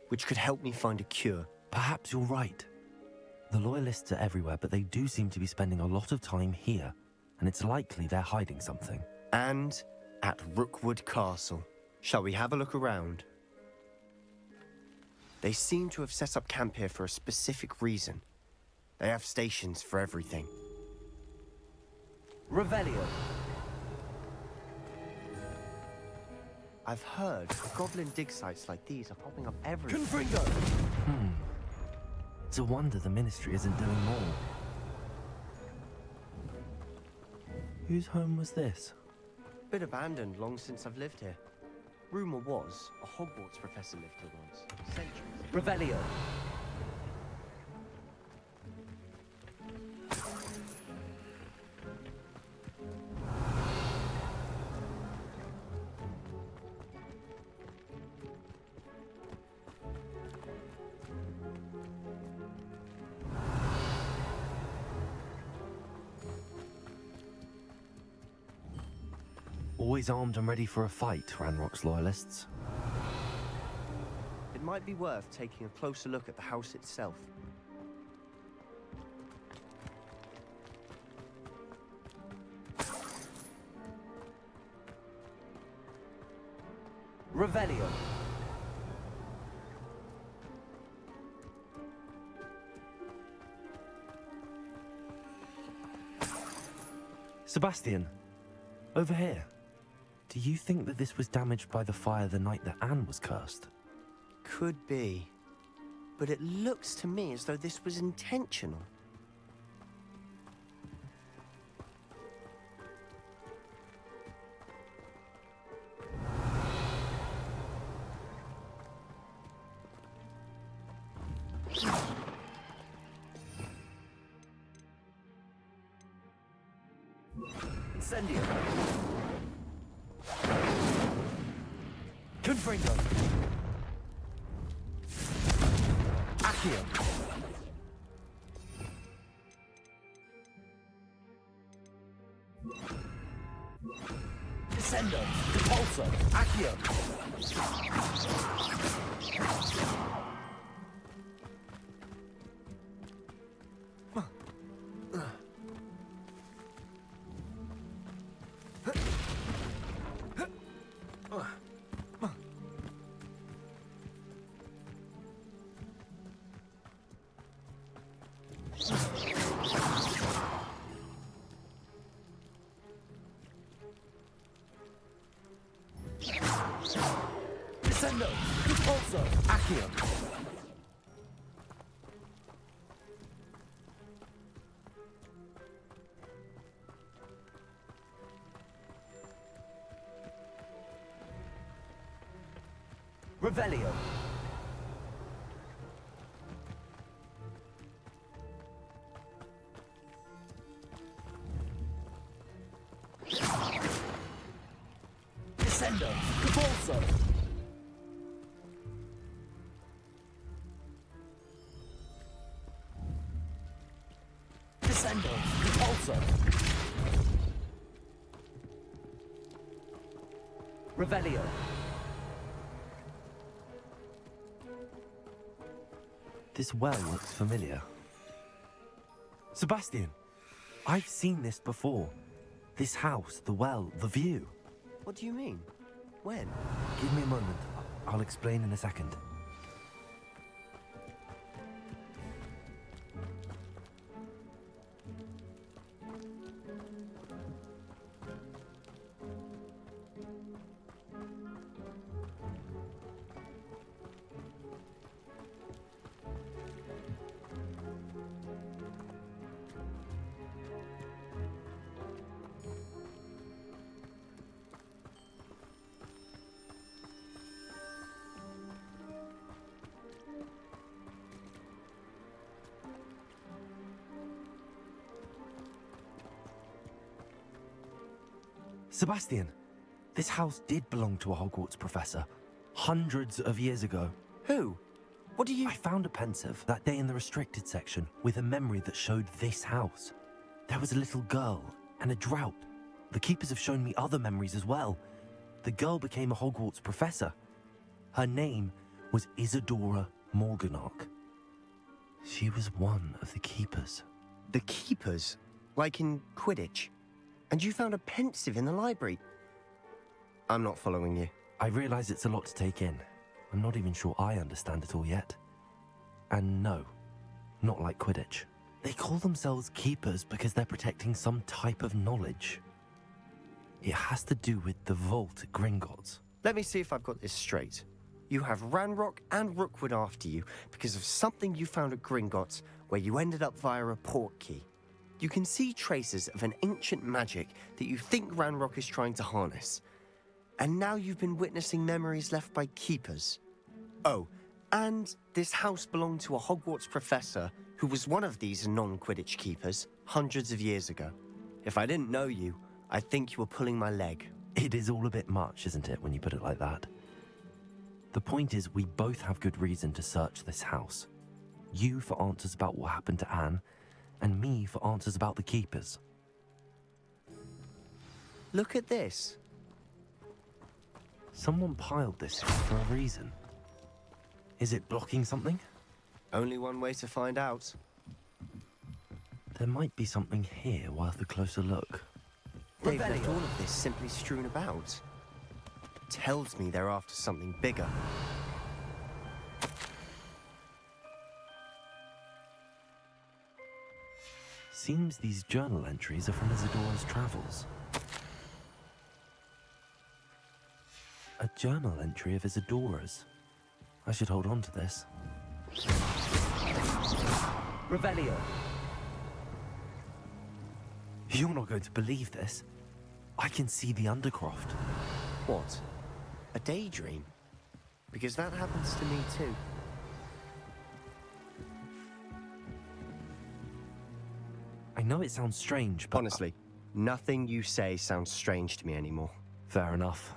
which could help me find a cure. Perhaps you're right. The loyalists are everywhere, but they do seem to be spending a lot of time here, and it's likely they're hiding something. And at Rookwood Castle. Shall we have a look around? They seem to have set up camp here for a specific reason. They have stations for everything. Revelio. I've heard goblin dig sites like these are popping up everywhere. Confringo! It's a wonder the Ministry isn't doing more. Whose home was this? Been abandoned long since I've lived here. Rumor was a Hogwarts professor lived here once. Centuries. Revelio. Always armed and ready for a fight, Ranrock's loyalists. It might be worth taking a closer look at the house itself. Revelio. Sebastian, over here. Do you think that this was damaged by the fire the night that Anne was cursed? Could be. But it looks to me as though this was intentional. Incendio. Confringo. Accio. Descendo. Repulso. Accio. Descendo. Repulso. Accio. Revelio. Descendo. Repulso. Descendo. Repulso. Revelio. This well looks familiar. Sebastian, I've seen this before. This house, the well, the view. What do you mean? When? Give me a moment. I'll explain in a second. Sebastian, this house did belong to a Hogwarts professor, hundreds of years ago. Who? What do you... I found a pensive that day in the restricted section with a memory that showed this house. There was a little girl and a drought. The keepers have shown me other memories as well. The girl became a Hogwarts professor. Her name was Isadora Morganach. She was one of the keepers. The keepers? Like in Quidditch? And you found a pensive in the library? I'm not following you. I realize it's a lot to take in. I'm not even sure I understand it all yet. And no, not like Quidditch. They call themselves keepers because they're protecting some type of knowledge. It has to do with the vault at Gringotts. Let me see if I've got this straight. You have Ranrock and Rookwood after you because of something you found at Gringotts where you ended up via a portkey. You can see traces of an ancient magic that you think Ranrock is trying to harness. And now you've been witnessing memories left by keepers. Oh, and this house belonged to a Hogwarts professor who was one of these non-Quidditch keepers hundreds of years ago. If I didn't know you, I'd think you were pulling my leg. It is all a bit much, isn't it, when you put it like that? The point is, we both have good reason to search this house. You for answers about what happened to Anne, and me for answers about the keepers. Look at this. Someone piled this for a reason. Is it blocking something? Only one way to find out. There might be something here worth a closer look. They've left all of this simply strewn about. Tells me they're after something bigger. Seems these journal entries are from Isidora's travels. A journal entry of Isidora's. I should hold on to this. Revelio. You're not going to believe this. I can see the Undercroft. What? A daydream? Because that happens to me too. I know it sounds strange, but... Honestly, nothing you say sounds strange to me anymore. Fair enough.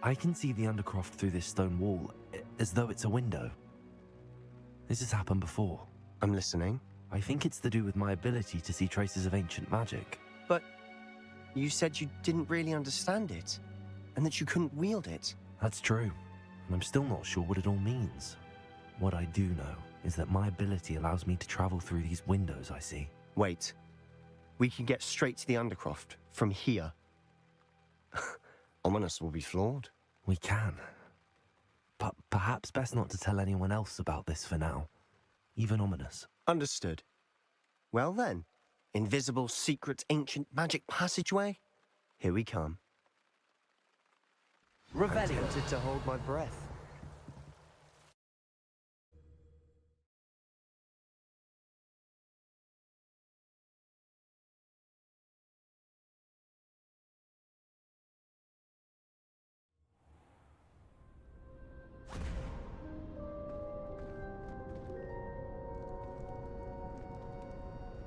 I can see the Undercroft through this stone wall, as though it's a window. This has happened before. I'm listening. I think it's to do with my ability to see traces of ancient magic. But you said you didn't really understand it, and that you couldn't wield it. That's true, and I'm still not sure what it all means. What I do know is that my ability allows me to travel through these windows I see. Wait. We can get straight to the Undercroft from here. Ominous will be flawed. We can. But perhaps best not to tell anyone else about this for now. Even Ominous. Understood. Well then, invisible, secret, ancient magic passageway? Here we come. I'm tempted to hold my breath.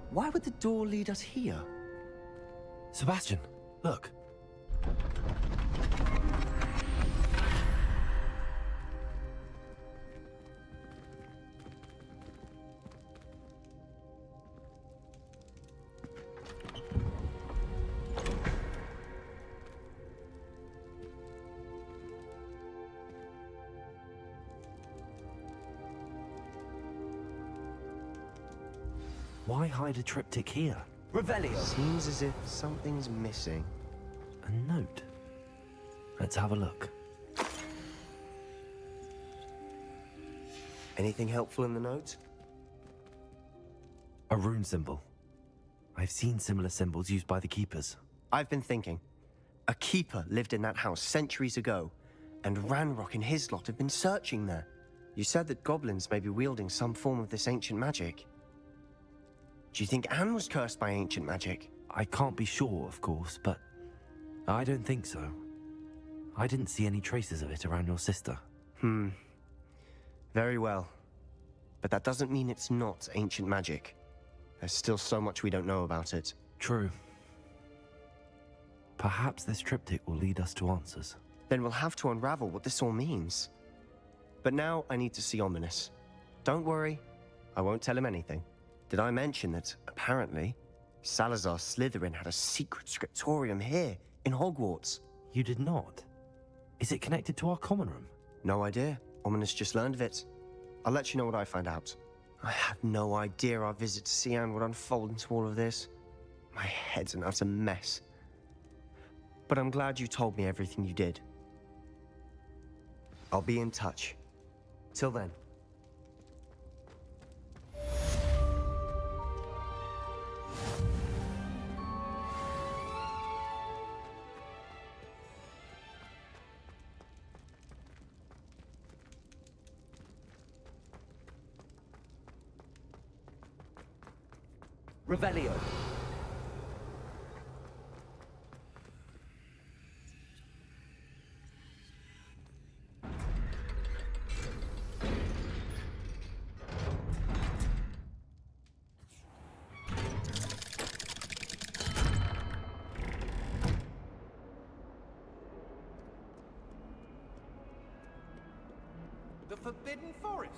Why would the door lead us here? Sebastian, look. Why hide a triptych here? Revelio. Seems as if something's missing. A note. Let's have a look. Anything helpful in the note? A rune symbol. I've seen similar symbols used by the keepers. I've been thinking. A keeper lived in that house centuries ago, and Ranrock and his lot have been searching there. You said that goblins may be wielding some form of this ancient magic. Do you think Anne was cursed by ancient magic? I can't be sure, of course, but I don't think so. I didn't see any traces of it around your sister. Very well. But that doesn't mean it's not ancient magic. There's still so much we don't know about it. True. Perhaps this triptych will lead us to answers. Then we'll have to unravel what this all means. But now I need to see Ominous. Don't worry, I won't tell him anything. Did I mention that, apparently, Salazar Slytherin had a secret scriptorium here, in Hogwarts? You did not? Is it connected to our common room? No idea. Ominous just learned of it. I'll let you know what I find out. I had no idea our visit to see Anne would unfold into all of this. My head's an utter mess. But I'm glad you told me everything you did. I'll be in touch. Till then. Revelio. The Forbidden Forest?